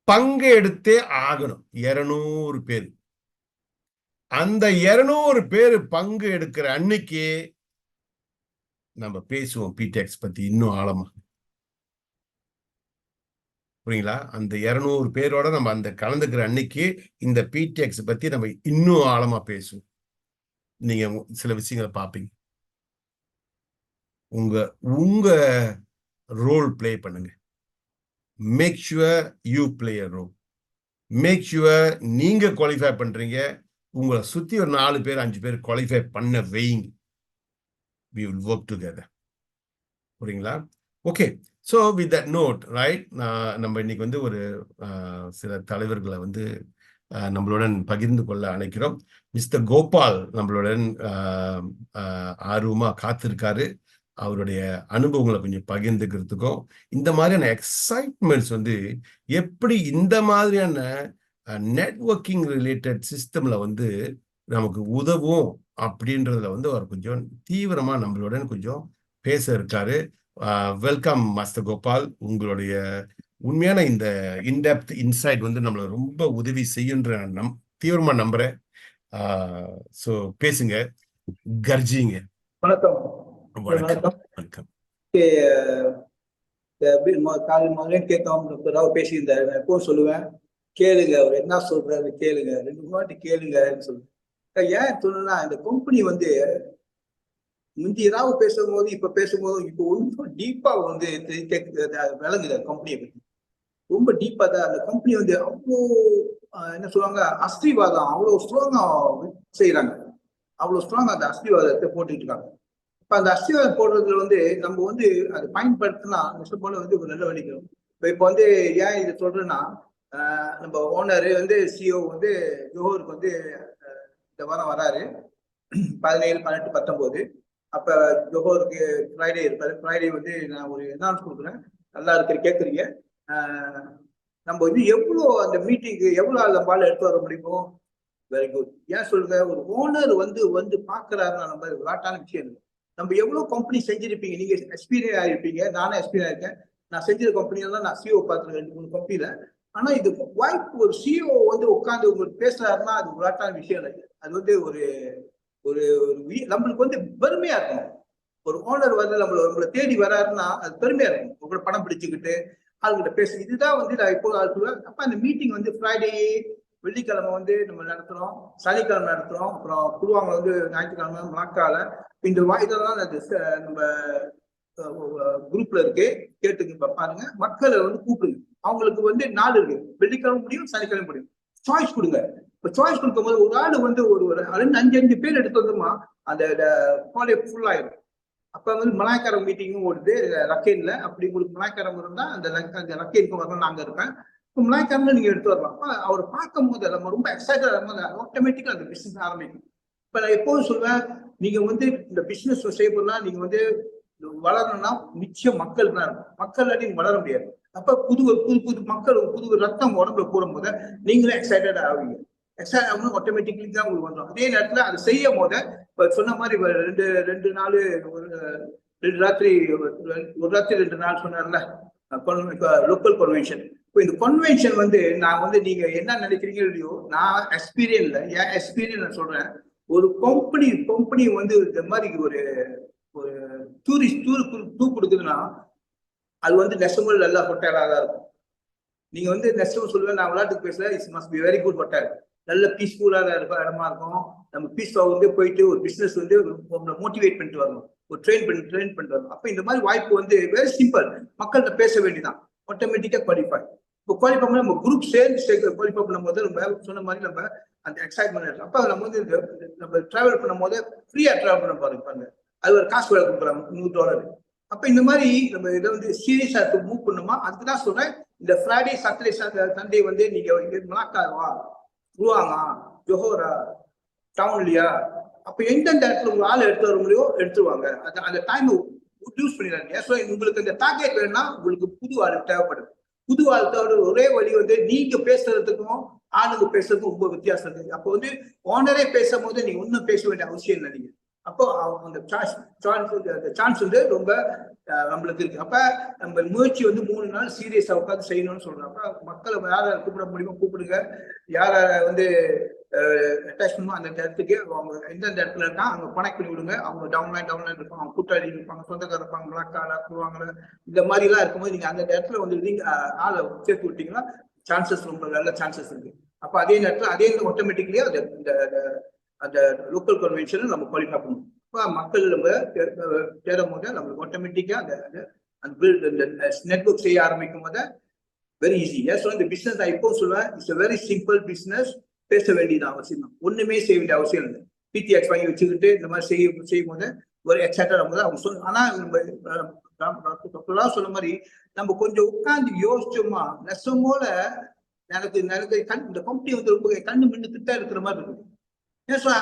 பங்கு எடுத்தே ஆகணும். 200 பேர். அந்த 200 பேர் பங்கு எடுக்கிற அன்னைக்கு நம்ம பேசுவோம் பிடெக்ஸ் பத்தி இன்னும் ஆழமா. புரியுங்களா? அந்த 200 பேரோட நம்ம அந்த கலந்துக்கிற அன்னைக்கு இந்த பிடெக்ஸ் பத்தி நம்ம இன்னும் ஆழமா பேசுவோம். நீங்க சில விஷயங்களை பார்ப்பீங்க. உங்க ரோல் பிளே பண்ணுங்க. Make sure you play a role. Make sure நீங்க குவாலிஃபை பண்றீங்க. உங்களை சுத்தி ஒரு 4 பேர் 5 பேர் குவாலிஃபை பண்ண வைங்க. we will work together. புரியுங்களா? Okay. So with that note right, நம்ம இன்னைக்கு வந்து ஒரு சில தலைவர்களை வந்து நம்மளுடன் பகிர்ந்து கொள்ள அழைக்கிறோம். மிஸ்டர் கோபால் நம்மளுடன் ஆர்வமா காத்திருக்காரு. அவருடைய அனுபவங்களை கொஞ்சம் பகிர்ந்துக்கிறதுக்கும் இந்த மாதிரியான எக்ஸைட்மெண்ட்ஸ் வந்து எப்படி இந்த மாதிரியான நெட்வொர்க்கிங் ரிலேட்டட் சிஸ்டம்ல வந்து நமக்கு உதவும் அப்படின்றதுல வந்து அவர் கொஞ்சம் தீவிரமா நம்மளுடன் கொஞ்சம் பேச இருக்காரு. Welcome master Gopal. உங்களுடைய உண்மையான இந்த இன்டெப்த் இன்சைட் வந்து நம்மளை ரொம்ப உதவி செய்யுன்ற தீவிரமா நம்புறேன். ஸோ பேசுங்க, கர்ஜிங்க. வணக்கம். வணக்கம். வணக்கம். முதலே கேட்காம டாக்டர் ராவ் பேசியிருந்தாரு. நான் எப்பவும் சொல்லுவேன், கேளுங்க, அவர் என்ன சொல்றாரு கேளுங்க, 2 வாட்டி கேளுங்கன்னு சொல்லுவேன். ஏன் சொன்னா, இந்த கம்பெனி வந்து முந்தி ராவ் பேசும்போது இப்ப பேசும்போது இப்போ ரொம்ப டீப்பா வந்து விளங்குது. கம்பெனியை பத்தி ரொம்ப டீப்பா தான். அந்த கம்பெனி வந்து அவ்வளோ என்ன சொல்லுவாங்க, அஸ்திவாதம் அவ்வளோ ஸ்ட்ராங்கா செய்யறாங்க. அவ்வளோ ஸ்ட்ராங்கா அந்த அஸ்திவாதத்தை போட்டுட்டு இருக்காங்க. இப்ப அந்த அஸ்திவாதம் போடுறதுல வந்து நம்ம வந்து அதை பயன்படுத்தினா போல வந்து ஒரு நல்ல வலிக்கும். இப்ப வந்து ஏன் இதை சொல்றேன்னா, நம்ம ஓனரு வந்து சிஓ வந்து ஜோஹருக்கு வந்து இந்த வாரம் வராரு 17, 18, 19. அப்ப ஜோஹருக்கு ஃப்ரைடே இருப்பாரு. ஃப்ரைடே வந்து நான் ஒரு அனௌன்ஸ் கொடுக்குறேன். நல்லா இருக்கிற கேட்குறீங்க. நம்ம வந்து எவ்வளோ அந்த மீட்டிங்கு எவ்வளோ அந்த பால் எடுத்து வர முடியுமோ வெரி குட். ஏன் சொல்லுங்க, ஒரு ஓனர் வந்து பாக்குறாருன்னா நம்ம விளாட்டான விஷயம் இல்லை. நம்ம எவ்வளவு கம்பெனி செஞ்சிருப்பீங்க, நீங்க எக்ஸ்பீரியன்ஸ் ஆகிருப்பீங்க, நானும் எக்ஸ்பீரியன்ஸ் இருக்கேன். நான் செஞ்சிருக்க கம்பெனியெல்லாம் நான் சிஓ பார்த்துருக்கேன் 2, 3 கம்பெனில. ஆனா இது வாய்ப்பு, ஒரு சிஓ வந்து உட்காந்து உங்களுக்கு பேசுறாருன்னா அது விளாட்டான விஷயம் இல்லை. அது வந்து ஒரு ஒரு நம்மளுக்கு வந்து பெருமையா இருக்கணும். ஒரு ஓனர் வந்து நம்மளை தேடி வராருன்னா அது பெருமையா இருக்கும். உங்களை பணம் பிடிச்சுக்கிட்டு ஆளுகிட்ட பேசு. இதுதான் வந்து நான் இப்போ சொல்லுவேன். அப்ப அந்த மீட்டிங் வந்து ஃப்ரைடே, வெள்ளிக்கிழமை வந்து நம்ம நடத்துறோம், சனிக்கிழமை நடத்துறோம், அப்புறம் குருவாங்க வந்து ஞாயிற்றுக்கிழமை மலாக்கால. இந்த இதெல்லாம் நம்ம குரூப்ல இருக்கு, கேட்டுங்க பாருங்க. மக்களை வந்து கூப்பிடுங்க. அவங்களுக்கு வந்து நாள் இருக்கு, வெள்ளிக்கிழமை முடியும், சனிக்கிழமை முடியும். சாய்ஸ் கொடுங்க. இப்ப சாய்ஸ் கொடுக்கும் போது ஒரு ஆள் வந்து ஒரு 5 பேர் எடுத்து வந்தோமா அந்த காலேஜ் ஃபுல் ஆயிடும். அப்ப வந்து மலாய்க்கார மீட்டிங்கும் ஓடுது ரக்கேன்ல. அப்படி உங்களுக்கு மலாய்க்காரம் இருந்தா அந்த ரக்கேனுக்கு வரணும், நாங்க இருப்பேன். இப்போ மலாய்க்காரங்க நீங்க எடுத்து வரலாம். அவரை பார்க்கும் போது நம்ம ரொம்ப எக்ஸைட்டட் ஆகும்போது ஆட்டோமேட்டிக்கா அந்த பிசினஸ் ஆரம்பிக்கும். இப்ப நான் எப்போதும் சொல்வேன், நீங்க வந்து இந்த பிசினஸ் செய்யணும்னா நீங்க வந்து வளரணும்னா நிச்சயம் மக்கள் தான் இருக்கும். மக்கள் நீங்க வளர முடியாது. அப்ப புது மக்கள், புது ரத்தம் உடம்புல கூடும் போது நீங்களே எக்ஸைட்டட் ஆவீங்க. எக்ஸைட் ஆகணும் ஆட்டோமேட்டிக்லி தான் உங்களுக்கு வந்துடும். அதே நேரத்துல அதை செய்யும் போது இப்ப சொன்ன மாதிரி 2 நாள், 2 ராத்திரி, 1 ராத்திரி 2 நாள் சொன்னார்ல லோக்கல் கன்வென்ஷன். இப்போ இந்த கன்வென்ஷன் வந்து நான் வந்து நீங்க என்ன நினைக்கிறீங்க இல்லையோ, நான் எக்ஸ்பீரியன்ஸ்ல என் எக்ஸ்பீரியன்ஸ் நான் சொல்றேன். ஒரு கம்பெனி வந்து இந்த மாதிரி ஒரு டூரிஸ்ட் டூ கொடுக்குதுன்னா அது வந்து நெசமல் நல்ல ஹோட்டலா தான் இருக்கும். நீங்க வந்து நெசமல் சொல்லுவேன், நான் விளையாட்டுக்கு பேசல, it's must be very good hotel. நல்ல பீஸ்ஃபுல்லாக இடமா இருக்கும். நம்ம பீஸ்ஃபுல்லாக வந்து போயிட்டு ஒரு பிசினஸ் வந்து மோட்டிவேட் பண்ணிட்டு வரணும், ஒரு ட்ரெயின் பண்ணிட்டு வரணும். அப்ப இந்த மாதிரி வாய்ப்பு வந்து வெரி சிம்பிள். மக்கள்கிட்ட பேச வேண்டியதான், ஆட்டோமேட்டிக்கா குவாலிஃபை. இப்போ குவாலிஃபை பண்ண நம்ம குரூப் சேர்ந்து குவாலிஃபை பண்ணும் போது நம்ம சொன்ன மாதிரி நம்ம அந்த எக்ஸைட்மெண்ட் இருக்கும். அப்ப நம்ம வந்து நம்ம டிராவல் பண்ணும் போது ஃப்ரீயா டிராவல் பண்ண பாருங்க. அது ஒரு காசு வேலை கொடுக்குறாங்க $100. அப்ப இந்த மாதிரி நம்ம இதை வந்து சீரியஸா மூவ் பண்ணுமா, அதுக்குதான் சொல்றேன். இந்த ஃப்ரைடே, சாட்டர்டே, சண்டே வந்து நீங்க மலாக்காவா, ருவாங்கா, ஜோஹோரா, டவுன்லயா? அப்ப எந்தெந்த இடத்துல உங்க ஆள் எடுத்து வர முடியும் எடுத்துருவாங்க. அந்த டைம் யூஸ் பண்ணிடுறாங்க. ஸோ உங்களுக்கு அந்த டார்கெட் வேணும்னா உங்களுக்கு புது ஆள் தேவைப்படுது. புது ஆள் தேவை ஒரே வழி வந்து நீங்க பேசுறதுக்கும் ஆளுங்க பேசுறதுக்கும் ரொம்ப வித்தியாசம் இருக்கு. அப்போ வந்து ஓனரே பேசும்போது நீங்க ஒன்னும் பேச வேண்டிய அவசியம் இல்லை. நீங்க அப்போ அந்த சான்ஸ் வந்து ரொம்ப நம்மளுக்கு இருக்கு. அப்ப நம்ம முயற்சி வந்து 3 நாள் சீரியஸா உட்காந்து செய்யணும்னு சொல்றோம். அப்ப மக்களை யார கூப்பிட முடியுமோ கூப்பிடுங்க. யார வந்து அட்டாச் பண்ணுமோ அந்த இடத்துக்கு அவங்க எந்தெந்த இடத்துல இருக்கா அவங்க கனெக்ட் பண்ணி விடுங்க. அவங்க டவுன்லைன் இருப்பாங்க, அவங்க கூட்டாளி இருப்பாங்க, சொந்தக்கார இருப்பாங்க, பிளாக்கால கூடுவாங்க. இந்த மாதிரி எல்லாம் இருக்கும்போது நீங்க அந்த இடத்துல வந்து நீங்க ஆளை சேர்த்து விட்டீங்கன்னா சான்சஸ் ரொம்ப நல்ல சான்சஸ் இருக்கு. அப்ப அதே நேரத்தில் அதே ஆட்டோமேட்டிக்லி அந்த லோக்கல் கன்வென்ஷனை நம்ம குவாலிஃபை பண்ணணும். இப்போ மக்கள் நம்ம தேடும் போது நம்மளுக்கு ஆட்டோமேட்டிக்கா அந்த நெட்வொர்க் செய்ய ஆரம்பிக்கும் போது வெரி ஈஸி. இந்த பிசினஸ் நான் இப்போ சொல்லுவேன், இட்ஸ் வெரி சிம்பிள் பிசினஸ். பேச வேண்டியது அவசியம் தான், ஒண்ணுமே செய்ய வேண்டிய அவசியம் இல்லை. பிடிஎக்ஸ் வாங்கி வச்சுக்கிட்டு இந்த மாதிரி செய்யும் போது ஒரு எக்ஸைட்டா நம்ம அவங்க சொல்ல. ஆனா நம்ம சொன்ன மாதிரி நம்ம கொஞ்சம் உட்கார்ந்து யோசிச்சோமா நெசமோல எனக்கு இந்த கம்பெனி வந்து ரொம்ப கண்ணு மின்னுக்கிட்டே இருக்கிற மாதிரி இருக்குது.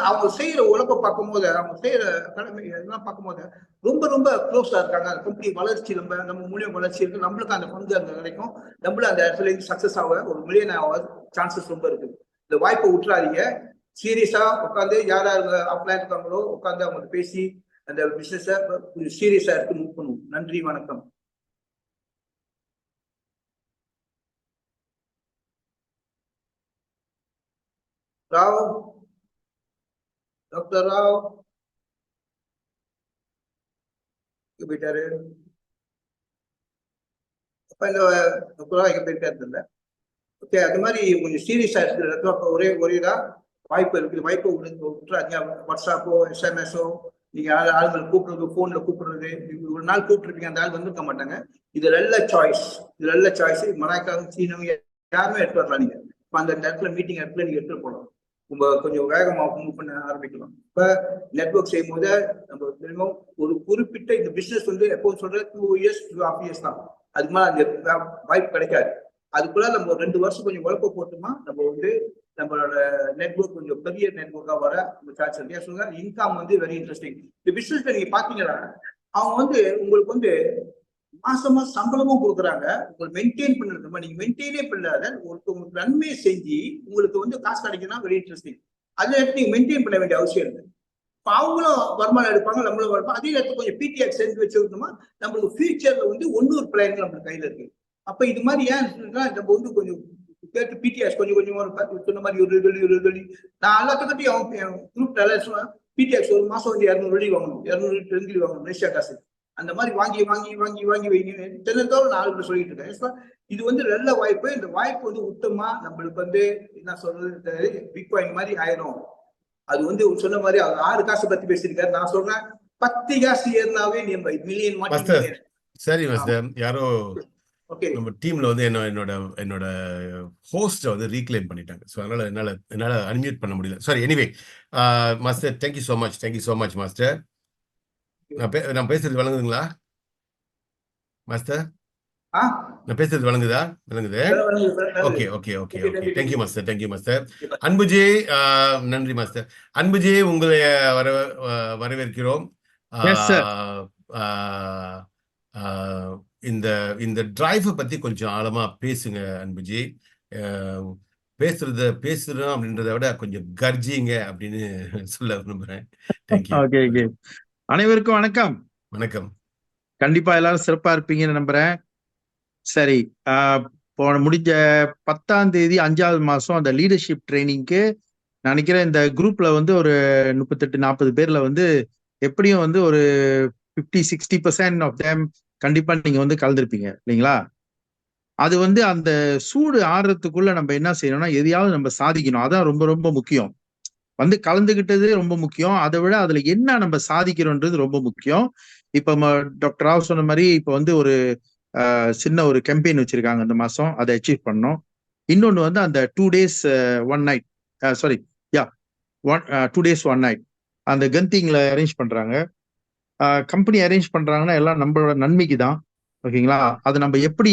அவங்க செய்யற உழைப்பை பார்க்கும் போது அவங்க செய்யற கடமை எல்லாம் பார்க்கும் போது ரொம்ப ரொம்ப க்ளோஸா இருக்காங்க. அந்த கம்பெனி வளர்ச்சி நம்ம மூலியம் வளர்ச்சி இருக்கு. நம்மளுக்கு அந்த பங்கு அங்க கிடைக்கும். நம்மளும் அந்த இடத்துல இருந்து சக்சஸ் ஆக ஒரு மில்லியன் ஆக சான்சஸ் ரொம்ப இருக்கு. இந்த வாய்ப்பை விட்டுறாதீங்க. சீரியஸா உட்காந்து யார் அப்ளை இருக்காங்களோ உட்காந்து அவங்க பேசி அந்த பிசினஸ சீரியஸா எடுத்து மூவ் பண்ணுவோம். நன்றி, வணக்கம். ராவ், டாக்டர் ராவ் போயிட்டாரு. அப்ப இந்த எங்க போயிருக்காரு இல்லை. ஓகே, அது மாதிரி கொஞ்சம் சீரியஸா இருக்கிற ஒரேதான் வாய்ப்பு இருக்குது. வாய்ப்பு விட்டுறாதீங்க. வாட்ஸ்அப்போ எஸ்எம்எஸோ நீங்க ஆளுங்களை கூப்பிடுறது, போன்ல கூப்பிடுறது, ஒரு நாள் கூப்பிட்டுருப்பீங்க, அந்த ஆள் வந்துருக்க மாட்டாங்க. இது நல்ல சாய்ஸ். மலாய்க்காவும் சீனம் யாருமே எடுத்து வரலாம். நீங்க இப்ப அந்த இடத்துல மீட்டிங் இடத்துல நீங்க எடுத்துட்டு போகலாம். கொஞ்சம் வேகமா மூவ் பண்ண ஆரம்பிக்கலாம். இப்ப நெட்வொர்க் செய்யும் போது நம்ம ஒரு குறிப்பிட்ட இந்த பிசினஸ் வந்து எப்போ சொல்ற 2 years 2.5 years தான். அதுக்கு மேல அந்த வாய்ப்பு கிடைக்காது. அதுக்குள்ள நம்ம 2 வருஷம் கொஞ்சம் உழைப்ப போட்டோமா நம்ம வந்து நம்மளோட நெட்வொர்க் கொஞ்சம் பெரிய நெட்வொர்க்கா வர சான்ஸ் இருக்கு. சொல்லுங்க, இன்கம் வந்து வெரி இன்ட்ரெஸ்டிங். இந்த பிசினஸ் நீங்க பாத்தீங்கன்னா அவங்க வந்து உங்களுக்கு வந்து மாசம் சம்பளமும் கொடுக்குறாங்க. உங்களுக்கு மெயின்டைன் பண்ணுறது நீங்க மெயின்டைனே பண்ணாத உங்களுக்கு நன்மையை செஞ்சு உங்களுக்கு வந்து காசு கிடைக்குன்னா வெரி இன்ட்ரெஸ்டிங். அதை எடுத்து நீங்க மெயின்டைன் பண்ண வேண்டிய அவசியம் இருக்கு. இப்போ அவங்களும் வருமானம் எடுப்பாங்க, நம்மளும் எடுப்போம். அதே நேரத்தில் கொஞ்சம் பிடிஎக்ஸ் சேர்ந்து வச்சுக்கிட்டோமா நம்மளுக்கு ஃபியூச்சர்ல வந்து ஒன்னொரு பிளான் நம்மளுக்கு கையில இருக்கு. அப்ப இது மாதிரி ஏன் நம்ம வந்து கொஞ்சம் கேட்டு பிடிஎஸ் கொஞ்சம் சொன்ன மாதிரி ஒரு வெள்ளி நான் எல்லாத்துக்கிட்டையும் குரூப் சொல்லுவேன். பிடிஎக்ஸ் ஒரு மாசம் வந்து 200 வெள்ளி வாங்கணும், 200 வெள்ளி வாங்கணும் ரஷ்யா காசு. அந்த மாதிரி வாங்கி வைங்க தினத்தோடு 4 பேர் சொல்லிட்டு இருக்கேன். இது வந்து நல்ல வாய்ப்பு. இந்த வாய்ப்பு வந்து உத்தமா நம்மளுக்கு வந்து என்ன சொல்றது பிட்காயின் மாதிரி ஆயிரும். அது வந்து சொன்ன மாதிரி 6 காசு பத்தி பேசியிருக்காரு. நான் சொல்றேன் 10 காசு ஏறினாவே நம்ம மில்லியன் மாட்டி. சரி மாஸ்டர், யாரோ நம்ம டீம்ல வந்து என்னோட ஹோஸ்ட வந்து ரீக்ளைம் பண்ணிட்டாங்க. ஸோ அதனால என்னால அன்மியூட் பண்ண முடியல. Sorry. Anyway master, thank you so much master. நான் பேசுறது விளங்குதுங்களா மாஸ்டர்? நான் பேசுறது விளங்குது? ஓகே. Thank you master. அன்புஜி, நன்றி மாஸ்டர். அன்புஜி, உங்களை வரவேற்கிறோம். இந்த டிரைவை பத்தி கொஞ்சம் ஆழமா பேசுங்க அன்புஜி. பேசுறோம் அப்படின்றத விட கொஞ்சம் கர்ஜிங்க அப்படின்னு சொல்ல விரும்புறேன். தேங்க்யூ. அனைவருக்கும் வணக்கம். வணக்கம். கண்டிப்பா எல்லாரும் சிறப்பா இருப்பீங்கன்னு நம்புறேன். சரி, முடிஞ்ச 10ஆம் தேதி 5வது மாசம் அந்த லீடர்ஷிப் ட்ரைனிங்க்கு நினைக்கிறேன் இந்த குரூப்ல வந்து ஒரு 38-40 பேர்ல வந்து எப்படியும் வந்து ஒரு 50-60% ஆஃப் தேம் கண்டிப்பா நீங்க வந்து கலந்துருப்பீங்க இல்லைங்களா? அது வந்து அந்த சூடு ஆடுறதுக்குள்ள நம்ம என்ன செய்யணும்னா எதையாவது நம்ம சாதிக்கணும். அதான் ரொம்ப ரொம்ப முக்கியம். வந்து கலந்துகிட்டது ரொம்ப முக்கியம். அதை விட அதுல என்ன நம்ம சாதிக்கிறோன்றது ரொம்ப முக்கியம். இப்ப டாக்டர் ராவ் சொன்ன மாதிரி இப்ப வந்து ஒரு சின்ன ஒரு கேம்பெயின் வச்சிருக்காங்க இந்த மாசம், அதை அச்சீவ் பண்ணோம். இன்னொன்னு வந்து அந்த 2 days 1 night, sorry 2 days 1 night அந்த கந்திங்ல அரேஞ்ச் பண்றாங்க. கம்பெனி அரேஞ்ச் பண்றாங்கன்னா எல்லாம் நம்மளோட நன்மைக்கு தான். ஓகேங்களா? அதை நம்ம எப்படி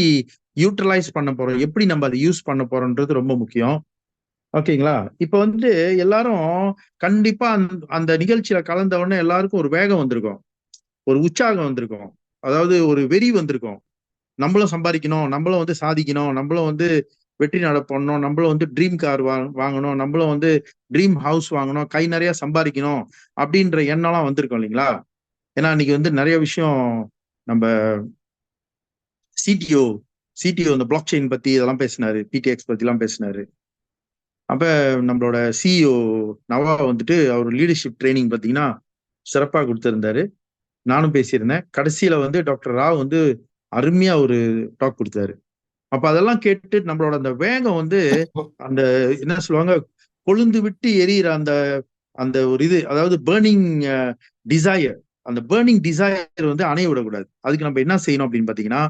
யூட்டிலைஸ் பண்ண போறோம், எப்படி நம்ம அதை யூஸ் பண்ண போறோம்ன்றது ரொம்ப முக்கியம். ஓகேங்களா? இப்ப வந்து எல்லாரும் கண்டிப்பா அந்த நிகழ்ச்சியில கலந்த உடனே எல்லாருக்கும் ஒரு வேகம் வந்திருக்கும். ஒரு உற்சாகம் வந்திருக்கும். அதாவது ஒரு வெறி வந்திருக்கும். நம்மளும் சம்பாதிக்கணும், நம்மளும் வந்து சாதிக்கணும், நம்மளும் வந்து வெற்றி நட பண்ணணும், நம்மளும் வந்து ட்ரீம் கார் வாங்கணும், நம்மளும் வந்து ட்ரீம் ஹவுஸ் வாங்கணும், கை நிறைய சம்பாதிக்கணும் அப்படின்ற எண்ணம்லாம் வந்திருக்கும் இல்லைங்களா? ஏன்னா இன்னைக்கு வந்து நிறைய விஷயம் நம்ம சிடிஓ சிடிஓ இந்த பிளாக் செயின் பத்தி இதெல்லாம் பேசினாரு, பிடிஎக்ஸ் பத்தி எல்லாம் பேசினாரு. அப்ப நம்மளோட சிஇஓ நவா வந்துட்டு அவர் லீடர்ஷிப் ட்ரைனிங் பாத்தீங்கன்னா சிறப்பா கொடுத்திருந்தாரு. நானும் பேசியிருந்தேன். கடைசியில வந்து டாக்டர் ராவ் வந்து அருமையா ஒரு டாக் கொடுத்தாரு. அப்ப அதெல்லாம் கேட்டு நம்மளோட அந்த வேகம் வந்து அந்த என்ன சொல்லுவாங்க, கொழுந்து விட்டு எரியிற அந்த அந்த ஒரு இது, அதாவது பேர்னிங் டிசையர், அந்த பேர்னிங் டிசையர் வந்து அணைய விடக்கூடாது. அதுக்கு நம்ம என்ன செய்யணும் அப்படின்னு பாத்தீங்கன்னா,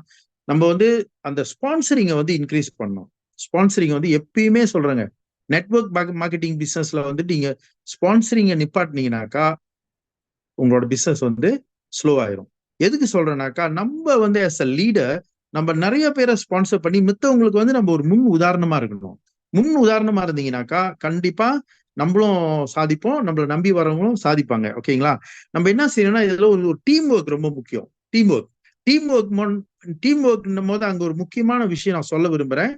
நம்ம வந்து அந்த ஸ்பான்சரிங்கை வந்து இன்க்ரீஸ் பண்ணணும். ஸ்பான்சரிங் வந்து எப்பயுமே சொல்றேங்க, நெட்வொர்க் மார்க்கெட்டிங் பிசினஸ்ல வந்து நீங்க ஸ்பான்சரிங்கை நிப்பாட்டினீங்கன்னாக்கா உங்களோட பிசினஸ் வந்து ஸ்லோ ஆயிரும். எதுக்கு சொல்றேன்னாக்கா, நம்ம வந்து as a லீடர் நம்ம நிறைய பேரை ஸ்பான்சர் பண்ணி மித்தவங்களுக்கு வந்து நம்ம ஒரு முன் உதாரணமா இருக்கணும். முன் உதாரணமா இருந்தீங்கன்னாக்கா கண்டிப்பா நம்மளும் சாதிப்போம், நம்மள நம்பி வரவங்களும் சாதிப்பாங்க. ஓகேங்களா? நம்ம என்ன செய்யணும்னா இதுல ஒரு டீம் ஒர்க் ரொம்ப முக்கியம். Team work team work team ஒர்க்னும் போது அங்க ஒரு முக்கியமான விஷயம் நான் சொல்ல விரும்புறேன்.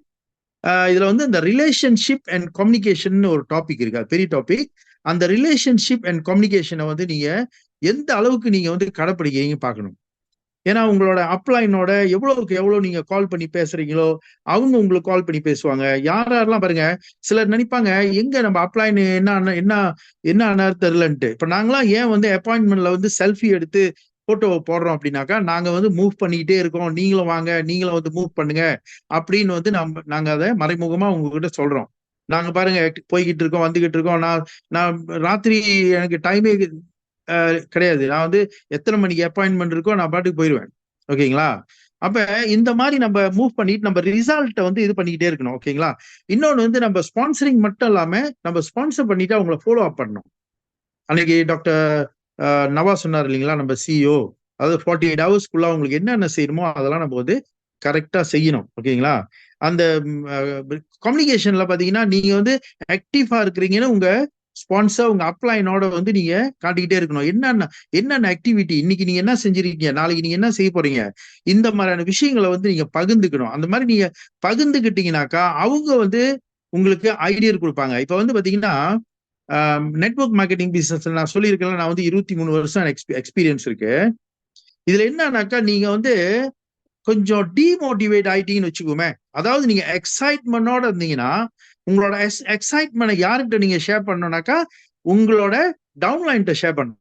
இதுல வந்து இந்த ரிலேஷன்ஷிப் அண்ட் கம்யூனிகேஷன் ஒரு டாபிக் இருக்கு, அது பெரிய டாபிக். அந்த ரிலேஷன்ஷிப் அண்ட் கம்யூனிகேஷனை வந்து நீங்க எந்த அளவுக்கு நீங்க வந்து கடைப்பிடிக்கிறீங்க பார்க்கணும். ஏன்னா உங்களோட அப்லைனோட எவ்வளவுக்கு எவ்வளவு நீங்க கால் பண்ணி பேசுறீங்களோ அவங்க உங்களுக்கு கால் பண்ணி பேசுவாங்க. யாரெல்லாம் பாருங்க, சிலர் நினைப்பாங்க எங்க நம்ம அப்ளைன் என்ன ஆனாரு தெரியலன்ட்டு. இப்ப நாங்களாம் ஏன் வந்து அப்பாயின்மெண்ட்ல வந்து செல்ஃபி எடுத்து போட்டோ போடுறோம் அப்படின்னாக்கா, நாங்க வந்து மூவ் பண்ணிக்கிட்டே இருக்கோம், நீங்களும் வாங்க, நீங்களும் வந்து மூவ் பண்ணுங்க அப்படின்னு வந்து நாங்க அதை மறைமுகமா உங்ககிட்ட சொல்றோம். நாங்க பாருங்க போய்கிட்டு இருக்கோம், வந்துகிட்டு இருக்கோம். நான் நான் ராத்திரி எனக்கு டைமே கிடையாது. நான் வந்து எத்தனை மணிக்கு அப்பாயின்மெண்ட் இருக்கோ நான் பாட்டுக்கு போயிடுவேன். ஓகேங்களா? அப்ப இந்த மாதிரி நம்ம மூவ் பண்ணிட்டு நம்ம ரிசல்ட்டை வந்து இது பண்ணிக்கிட்டே இருக்கணும். ஓகேங்களா? இன்னொன்னு வந்து நம்ம ஸ்பான்சரிங் மட்டும் இல்லாம நம்ம ஸ்பான்சர் பண்ணிட்டு அவங்கள ஃபாலோ அப் பண்ணணும். அன்னைக்கு டாக்டர் நவா சொன்னார் இல்லைங்களா, நம்ம சிஇஓ, அதாவது 48 ஹவர்ஸ்க்குள்ள அவங்களுக்கு என்னென்ன செய்யணுமோ அதெல்லாம் நம்ம வந்து கரெக்டா செய்யணும். ஓகேங்களா? அந்த கம்யூனிகேஷன்ல பாத்தீங்கன்னா நீங்க வந்து ஆக்டிவா இருக்கிறீங்கன்னு உங்க ஸ்பான்சர் உங்க அப்ளைனோட வந்து நீங்க காட்டிக்கிட்டே இருக்கணும். என்னென்ன ஆக்டிவிட்டி இன்னைக்கு நீங்க என்ன செஞ்சிருக்கீங்க, நாளைக்கு நீங்க என்ன செய்ய போறீங்க, இந்த மாதிரியான விஷயங்களை வந்து நீங்க பகிர்ந்துக்கணும். அந்த மாதிரி நீங்க பகிர்ந்துக்கிட்டீங்கன்னாக்கா அவங்க வந்து உங்களுக்கு ஐடியா கொடுப்பாங்க. இப்ப வந்து பாத்தீங்கன்னா நெட்வொர்க் மார்க்கெட்டிங் பிசினஸ் நான் சொல்லியிருக்கேன், நான் வந்து 23 வருஷம் எக்ஸ்பீரியன்ஸ் இருக்கு. இதுல என்னன்னாக்கா நீங்க வந்து கொஞ்சம் டிமோட்டிவேட் ஆயிட்டீங்கன்னு வச்சுக்கோமே, அதாவது நீங்க எக்ஸைட்மெண்டோட இருந்தீங்கன்னா உங்களோட எக்ஸைட்மெண்ட் யாருக்கிட்ட நீங்க ஷேர் பண்ணணும்னாக்கா உங்களோட டவுன்லைன்ட்ட ஷேர் பண்ணணும்.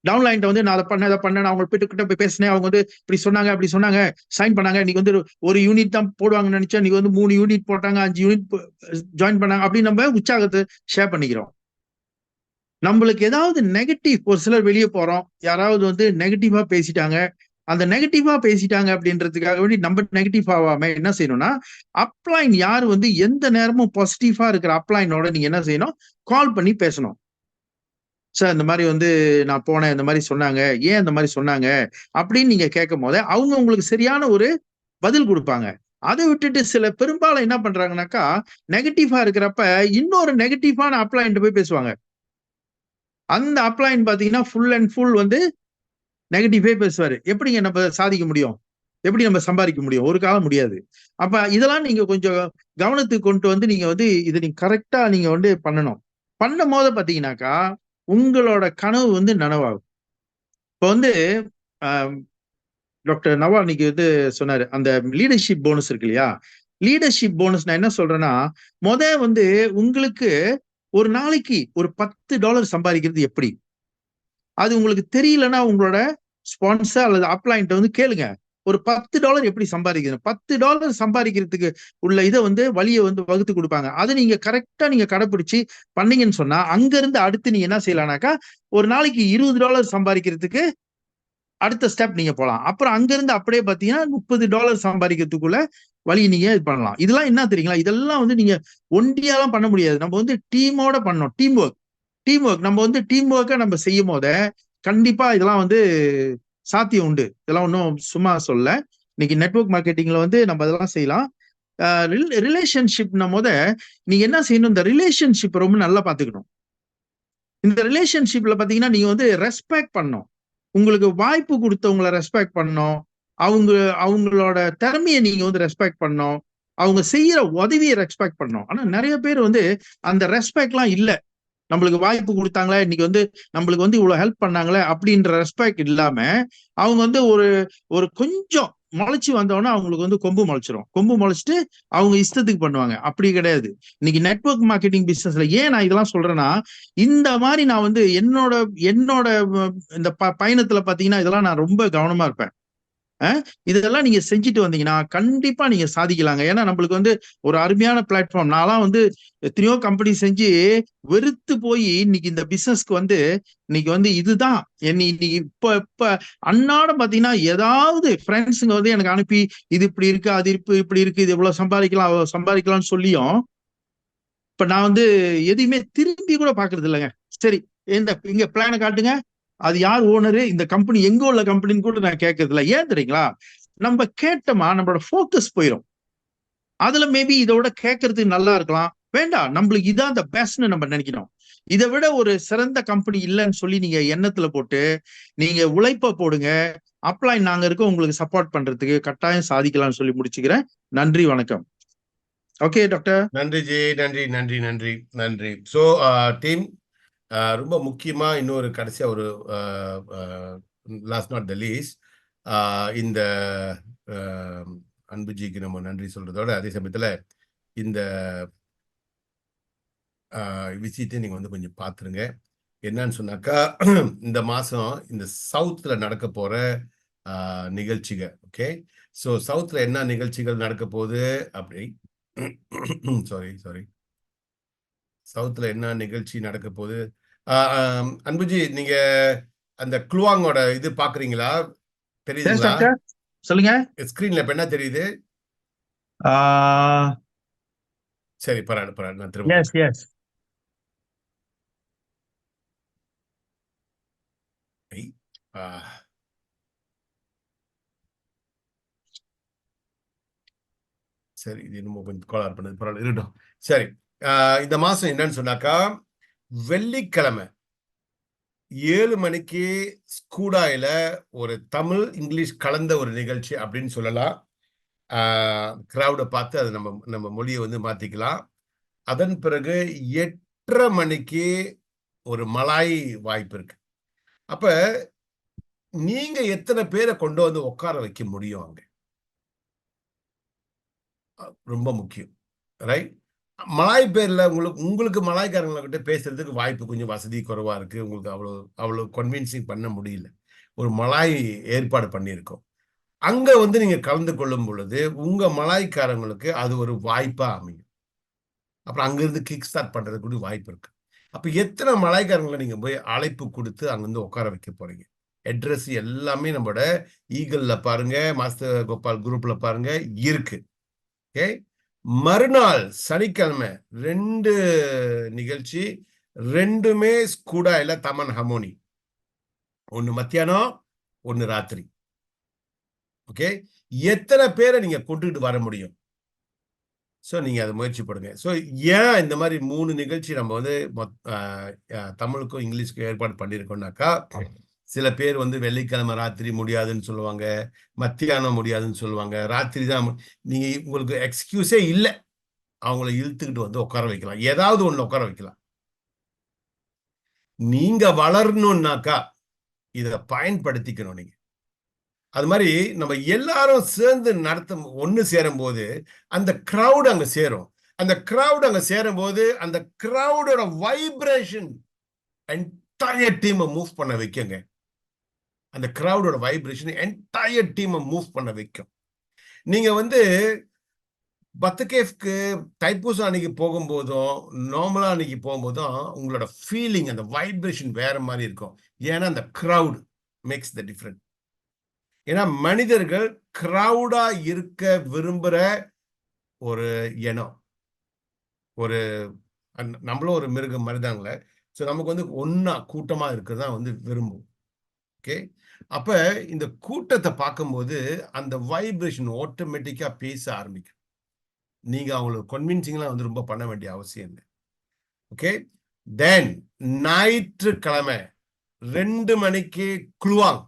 டவுன்லைன்ட்ட வந்து நான் அதை பண்ணேன், அவங்க கிட்ட போய் பேசினேன், அவங்க வந்து இப்படி சொன்னாங்க அப்படி சொன்னாங்க, சைன் பண்ணாங்க, இன்னைக்கு வந்து ஒரு யூனிட் தான் போடுவாங்கன்னு நினைச்சா நீங்க வந்து 3 யூனிட் போட்டாங்க, 5 யூனிட் ஜாயின் பண்ணாங்க அப்படின்னு நம்ம உற்சாகத்தை ஷேர் பண்ணிக்கிறோம். நம்மளுக்கு ஏதாவது நெகட்டிவ், ஒரு சிலர் வெளியே போறோம், யாராவது வந்து நெகட்டிவா பேசிட்டாங்க, அந்த நெகட்டிவா பேசிட்டாங்க அப்படின்றதுக்காக வேண்டி நம்ம நெகட்டிவ் ஆகாம என்ன செய்யணும்னா, அப்ளைன் யாரு வந்து எந்த நேரமும் பாசிட்டிவா இருக்கிற அப்ளைனோட நீங்க என்ன செய்யணும், கால் பண்ணி பேசணும். சார் இந்த மாதிரி வந்து நான் போனேன், இந்த மாதிரி சொன்னாங்க, ஏன் இந்த மாதிரி சொன்னாங்க அப்படின்னு நீங்க கேட்கும் போது அவங்க உங்களுக்கு சரியான ஒரு பதில் கொடுப்பாங்க. அதை விட்டுட்டு சில பெரும்பாலும் என்ன பண்றாங்கன்னாக்கா, நெகட்டிவா இருக்கிறப்ப இன்னொரு நெகட்டிவான அப்ளைன்ட்டு போய் பேசுவாங்க. அந்த அப்ளைன் பாத்தீங்கன்னா ஃபுல் அண்ட் ஃபுல் வந்து நெகட்டிவே பேசுவாரு. எப்படிங்க நம்ம சாதிக்க முடியும், எப்படி நம்ம சம்பாதிக்க முடியும், ஒரு காலம் முடியாது. அப்ப இதெல்லாம் நீங்க கொஞ்சம் கவனத்துக்கு கொண்டு வந்து நீங்க வந்து இதை நீங்க கரெக்டா நீங்க வந்து பண்ணணும். பண்ணும் போது பாத்தீங்கன்னாக்கா உங்களோட கனவு வந்து நனவாகும். இப்ப வந்து டாக்டர் நவா இன்னைக்கு வந்து சொன்னாரு அந்த லீடர்ஷிப் போனஸ் இருக்கு இல்லையா, லீடர்ஷிப் போனஸ் நான் என்ன சொல்றேன்னா, வந்து உங்களுக்கு ஒரு நாளைக்கு ஒரு $10 சம்பாதிக்கிறது எப்படி, அது உங்களுக்கு தெரியலன்னா உங்களோட ஸ்பான்சர் அல்லது அப்ளைன்ட்ட வந்து கேளுங்க. ஒரு $10 எப்படி சம்பாதிக்கணும், $10 சம்பாதிக்கிறதுக்கு உள்ள இதை வந்து வழியை வந்து வகுத்து கொடுப்பாங்க. அதை நீங்க கரெக்டா நீங்க கடைபிடிச்சு பண்ணீங்கன்னு சொன்னா அங்க இருந்து அடுத்து நீங்க என்ன செய்யலாம்னாக்கா, ஒரு நாளைக்கு $20 சம்பாதிக்கிறதுக்கு அடுத்த ஸ்டெப் நீங்க போலாம். அப்புறம் அங்க இருந்து அப்படியே பாத்தீங்கன்னா $30 சம்பாதிக்கிறதுக்குள்ள வழி நீங்க இது பண்ணலாம். இதெல்லாம் என்ன தெரியுங்களா, இதெல்லாம் வந்து நீங்க ஒண்டியாலாம் பண்ண முடியாது. நம்ம வந்து டீமோட பண்ணணும். டீம் ஒர்க் நம்ம வந்து டீம் ஒர்க்கா நம்ம செய்யும் போத கண்டிப்பா இதெல்லாம் வந்து சாத்தியம் உண்டு. இதெல்லாம் ஒன்றும் சும்மா சொல்ல. இன்னைக்கு நெட்வொர்க் மார்க்கெட்டிங்ல வந்து நம்ம அதெல்லாம் செய்யலாம். ரிலேஷன்ஷிப்னும் போது நீங்க என்ன செய்யணும், இந்த ரிலேஷன்ஷிப் ரொம்ப நல்லா பாத்துக்கணும். இந்த ரிலேஷன்ஷிப்ல பாத்தீங்கன்னா நீங்க வந்து ரெஸ்பெக்ட் பண்ணணும். உங்களுக்கு வாய்ப்பு கொடுத்தவங்களை ரெஸ்பெக்ட் பண்ணணும். அவங்களோட திறமையை நீங்க வந்து ரெஸ்பெக்ட் பண்ணணும். அவங்க செய்யற உதவியை ரெஸ்பெக்ட் பண்ணணும். ஆனா நிறைய பேர் வந்து அந்த ரெஸ்பெக்ட்லாம் இல்ல. நம்மளுக்கு வாய்ப்பு கொடுத்தாங்களே, இன்னைக்கு வந்து நம்மளுக்கு வந்து இவ்வளவு ஹெல்ப் பண்ணாங்களே அப்படின்ற ரெஸ்பெக்ட் இல்லாம அவங்க வந்து ஒரு கொஞ்சம் முளைச்சு வந்தோன்னா அவங்களுக்கு வந்து கொம்பு முளைச்சிரும். கொம்பு முளைச்சிட்டு அவங்க இஷ்டத்துக்கு பண்ணுவாங்க. அப்படி கிடையாது. இன்னைக்கு நெட்வொர்க் மார்க்கெட்டிங் பிசினஸ்ல ஏன் நான் இதெல்லாம் சொல்றேன்னா, இந்த மாதிரி நான் வந்து என்னோட இந்த பயணத்துல பாத்தீங்கன்னா இதெல்லாம் நான் ரொம்ப கவனமா இருப்பேன். இதெல்லாம் நீங்க செஞ்சுட்டு வந்தீங்கன்னா கண்டிப்பா நீங்க சாதிக்கலாங்க. ஏன்னா நம்மளுக்கு வந்து ஒரு அருமையான பிளாட்ஃபார்ம். நான்லாம் வந்து எத்தனையோ கம்பெனி செஞ்சு வெறுத்து போய் இன்னைக்கு இந்த பிசினஸ்க்கு வந்து இன்னைக்கு வந்து இதுதான் இன்னைக்கு இப்ப அன்னாடம் பாத்தீங்கன்னா ஏதாவது ஃப்ரெண்ட்ஸுங்க வந்து எனக்கு அனுப்பி இது இப்படி இருக்கு, அது இப்படி இருக்கு, இது எவ்வளவு சம்பாதிக்கலாம் அவ்வளவு சம்பாதிக்கலாம்னு சொல்லியும் இப்ப நான் வந்து எதையுமே திரும்பி கூட பாக்குறது இல்லைங்க. சரி, இங்க பிளானை காட்டுங்க, அது யார் ஓனரு, இந்த கம்பெனி எங்க உள்ள கம்பெனின்னு கூட நான் கேட்கறது இல்லை. ஏன் தெரியுங்களா, நம்ம கேட்டோமா நம்மளோட போக்கஸ் போயிடும். அதுல மேபி இதோட கேட்கறதுக்கு நல்லா இருக்கலாம், வேண்டாம் நம்மளுக்கு இதான் இந்த பெஸ்ட்னு நம்ம நினைக்கணும். இதை விட ஒரு சிறந்த கம்பெனி இல்லைன்னு சொல்லி நீங்க எண்ணத்துல போட்டு நீங்க உழைப்ப போடுங்க. அப்ளைன் நாங்க இருக்கோம் உங்களுக்கு சப்போர்ட் பண்றதுக்கு, கட்டாயம் சாதிக்கலாம்னு சொல்லி முடிச்சுக்கிறேன். நன்றி, வணக்கம். Okay doctor. நன்றி ஜி, நன்றி நன்றி நன்றி நன்றி. ஸோ டீம், ரொம்ப முக்கியமா இன்னொரு கடைசியா ஒரு லாஸ்ட் நாட் த லீஸ்ட், இந்த அன்புஜிக்கு நம்ம நன்றி சொல்றதோட அதே சமயத்துல இந்த விஷயத்தையும் நீங்க வந்து கொஞ்சம் பார்த்துருங்க. என்னன்னு சொன்னாக்கா, இந்த மாசம் இந்த சவுத்ல நடக்க போற நிகழ்ச்சிகள். ஓகே, ஸோ சவுத்ல என்ன நிகழ்ச்சிகள் நடக்க போகுது அப்படி சாரி சவுத்ல என்ன நிகழ்ச்சி நடக்க போகுது? அன்புஜி, நீங்க அந்த குளுவாங்கோட இது பாக்குறீங்களா? தெரியுதுங்களா? சொல்லுங்க. ஸ்கிரீன்ல இப்ப என்ன தெரியுது? சரி, பரவாயில்ல நான் திரும்ப சரி, இது இன்னும் கொஞ்சம் கோளாறு பண்ணது, பரவாயில்ல இருக்கட்டும். சரி, இந்த மாசம் என்னன்னு சொன்னாக்கா, வெள்ளிக்கிழமை 7 மணிக்கு ஸ்கூடாயில ஒரு தமிழ் இங்கிலீஷ் கலந்த ஒரு நிகழ்ச்சி அப்படின்னு சொல்லலாம். கிரௌடை பார்த்து அதை நம்ம மொழியை வந்து மாத்திக்கலாம். அதன் பிறகு 8:30 மணிக்கு ஒரு மலாய் வாய்ப்பு இருக்கு. அப்ப நீங்க எத்தனை பேரை கொண்டு வந்து உட்கார வைக்க முடியும் அங்க, ரொம்ப முக்கியம். ரைட், மலாய் பேர்ல உங்களுக்கு மலாய்க்காரங்களை கிட்ட பேசுறதுக்கு வாய்ப்பு கொஞ்சம் வசதி குறைவா இருக்கு. உங்களுக்கு அவ்வளவு கன்வின்சிங் பண்ண முடியல. ஒரு மலாய் ஏற்பாடு பண்ணியிருக்கோம். அங்க வந்து நீங்க கலந்து கொள்ளும் பொழுது உங்க மலாய்க்காரங்களுக்கு அது ஒரு வாய்ப்பா அமையும். அப்புறம் அங்கிருந்து கிக் ஸ்டார்ட் பண்றதுக்கு கூட வாய்ப்பு இருக்கு. அப்ப எத்தனை மலாய்க்காரங்களை நீங்க போய் அழைப்பு கொடுத்து அங்கிருந்து உட்கார வைக்க போறீங்க? அட்ரஸ் எல்லாமே நம்மளோட ஈகிள்ல பாருங்க, மாஸ்டர் கோபால் குரூப்ல பாருங்க இருக்கு. ஓகே, மறுநாள் சனிக்கிழமை 2 நிகழ்ச்சி, 2மே ஸ்கூடாயில தமன் ஹமோனி. ஒன்னு மத்தியானம், ஒன்னு ராத்திரி. ஓகே, எத்தனை பேரை நீங்க கொண்டுட்டு வர முடியும்? ஸோ நீங்க அதை முயற்சி பண்ணுங்க. ஸோ ஏன் இந்த மாதிரி 3 நிகழ்ச்சி நம்ம வந்து தமிழுக்கும் இங்கிலீஷ்க்கும் ஏற்பாடு பண்ணியிருக்கோம்னாக்கா, சில பேர் வந்து வெள்ளிக்கிழமை ராத்திரி முடியாதுன்னு சொல்லுவாங்க, மத்தியானம் முடியாதுன்னு சொல்லுவாங்க, ராத்திரி தான். நீங்க உங்களுக்கு எக்ஸ்கியூஸே இல்லை, அவங்கள இழுத்துக்கிட்டு வந்து உட்கார வைக்கலாம், ஏதாவது ஒண்ணு உட்கார வைக்கலாம். நீங்க வளரணும்னாக்கா இதை பயன்படுத்திக்கணும் நீங்க. அது மாதிரி நம்ம எல்லாரும் சேர்ந்து ஒண்ணு சேரும் போது அந்த கிரௌட் அங்க சேரும். அந்த கிரௌட் அங்க சேரும் போது அந்த கிரௌடோட வைப்ரேஷன் என்டையர் டீமை மூவ் பண்ண வைக்குங்க. அந்த கிரௌடோட வைப்ரேஷன் என்டையர் டீமை மூவ் பண்ண வைக்கும். நீங்க வந்து பத்துகேஃப்க்கு தைப்பூசம் அன்னைக்கு போகும்போதும் நார்மலா அன்னைக்கு போகும்போதும் உங்களோட ஃபீலிங், அந்த வைப்ரேஷன் வேற மாதிரி இருக்கும். ஏன்னா அந்த கிரௌட் மேக்ஸ் த டிஃபரன்ஸ். ஏன்னா மனிதர்கள் கிரௌடா இருக்க விரும்புற ஒரு இனம். நம்மளும் ஒரு மிருகம் மாதிரிதாங்களே. ஸோ நமக்கு வந்து ஒன்னா கூட்டமா இருக்கிறதா வந்து விரும்பும். ஓகே, அப்ப இந்த கூட்டத்தை பார்க்கும்போது அந்த வைப்ரேஷன் ஆட்டோமேட்டிக்கா பேச ஆரம்பிக்கும். நீங்க அவங்களுக்கு கன்வின்சிங்லாம் வந்து ரொம்ப பண்ண வேண்டிய அவசியம் இல்லை. ஓகே, தென் ஞாயிற்றுக்கிழமை 2 மணிக்கு குழுவாங்.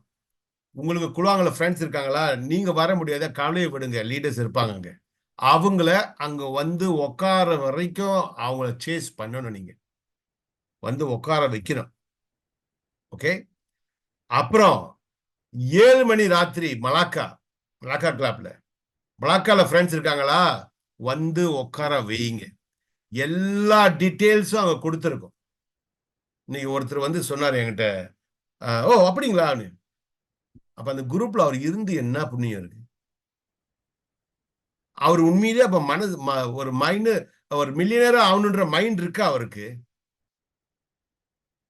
உங்களுக்கு குழுவாங்கல ஃப்ரெண்ட்ஸ் இருக்காங்களா? நீங்க வர முடியாத கவலையை விடுங்க, லீடர்ஸ் இருப்பாங்க அங்க. அவங்கள அங்க வந்து உட்கார வரைக்கும் அவங்கள சேஸ் பண்ணணும், நீங்க வந்து உட்கார வைக்கணும். ஓகே, அப்புறம் 7 மணி ராத்திரி மலாக்கா கிளாப்ல, மலாக்கால ஃப்ரெண்ட்ஸ் இருக்காங்களா? வந்து உட்கார வைங்க. எல்லா டீட்டெயில்ஸும் அங்க கொடுத்துருக்கும். இன்னைக்கு ஒருத்தர் வந்து சொன்னார் என்கிட்ட, ஓ அப்படிங்களான்னு. அப்ப அந்த குரூப்ல அவர் இருந்து என்ன புண்ணியம் இருக்கு? அவர் உண்மையிலே அப்ப மனது ஒரு மைண்ட், ஒரு மில்லியனரா ஆகணுன்ற மைண்ட் இருக்கா அவருக்கு?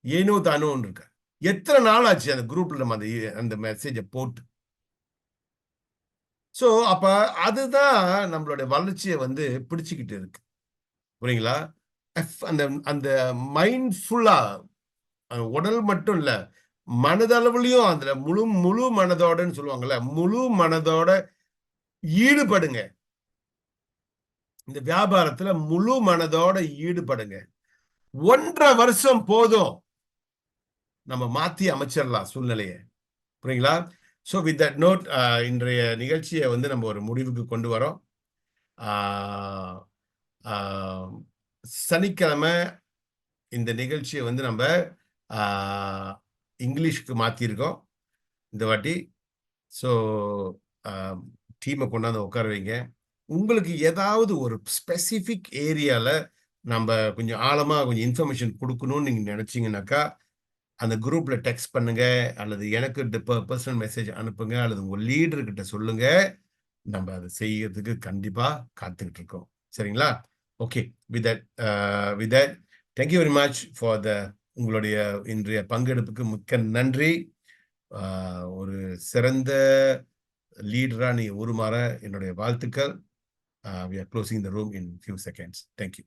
ஏனோ தானோன்னு இருக்கா? எத்தனை நாள் ஆச்சு அந்த குரூப்ல நம்ம அந்த மெசேஜ போட்டு? சோ அப்ப அதுதான் நம்மளுடைய வளர்ச்சியை வந்து பிடிச்சுக்கிட்டு இருக்கு. புரியுங்களா? அந்த அந்த மைண்ட்ஃபுல்லா, உடல் மட்டும் இல்ல, மனதளவுலயும் அதுல முழு முழு மனதோடன்னு சொல்லுவாங்கல்ல, முழு மனதோட ஈடுபடுங்க. இந்த வியாபாரத்துல முழு மனதோட ஈடுபடுங்க. 1.5 வருஷம் போதும், நம்ம மாத்தி அமைச்சிடலாம் சூழ்நிலையை. புரியுங்களா? ஸோ வித் தட் நோட், இன்றைய நிகழ்ச்சியை வந்து நம்ம ஒரு முடிவுக்கு கொண்டு வரோம். சனிக்கிழமை இந்த நிகழ்ச்சியை வந்து நம்ம இங்கிலீஷ்க்கு மாத்திருக்கோம் இந்த வாட்டி. ஸோ டீமை கொண்டாந்து உட்கார வைங்க. உங்களுக்கு ஏதாவது ஒரு ஸ்பெசிபிக் ஏரியால நம்ம கொஞ்சம் ஆழமா கொஞ்சம் இன்ஃபர்மேஷன் கொடுக்கணும்னு நீங்க நினைச்சீங்கன்னாக்கா, அந்த குரூப்ல டெக்ஸ்ட் பண்ணுங்க, அல்லது எனக்கு பர்சனல் மெசேஜ் அனுப்புங்க, அல்லது உங்க லீடர் கிட்ட சொல்லுங்க. நம்ம அதை செய்யறதுக்கு கண்டிப்பா காத்துக்கிட்டு இருக்கோம். சரிங்களா? Okay, with that thank you very much for உங்களுடைய இன்றைய பங்கெடுப்புக்கு மிக்க நன்றி. ஒரு சிறந்த லீடரா நீ உருமாற என்னுடைய வாழ்த்துக்கள். We are closing the room in few seconds. Thank you.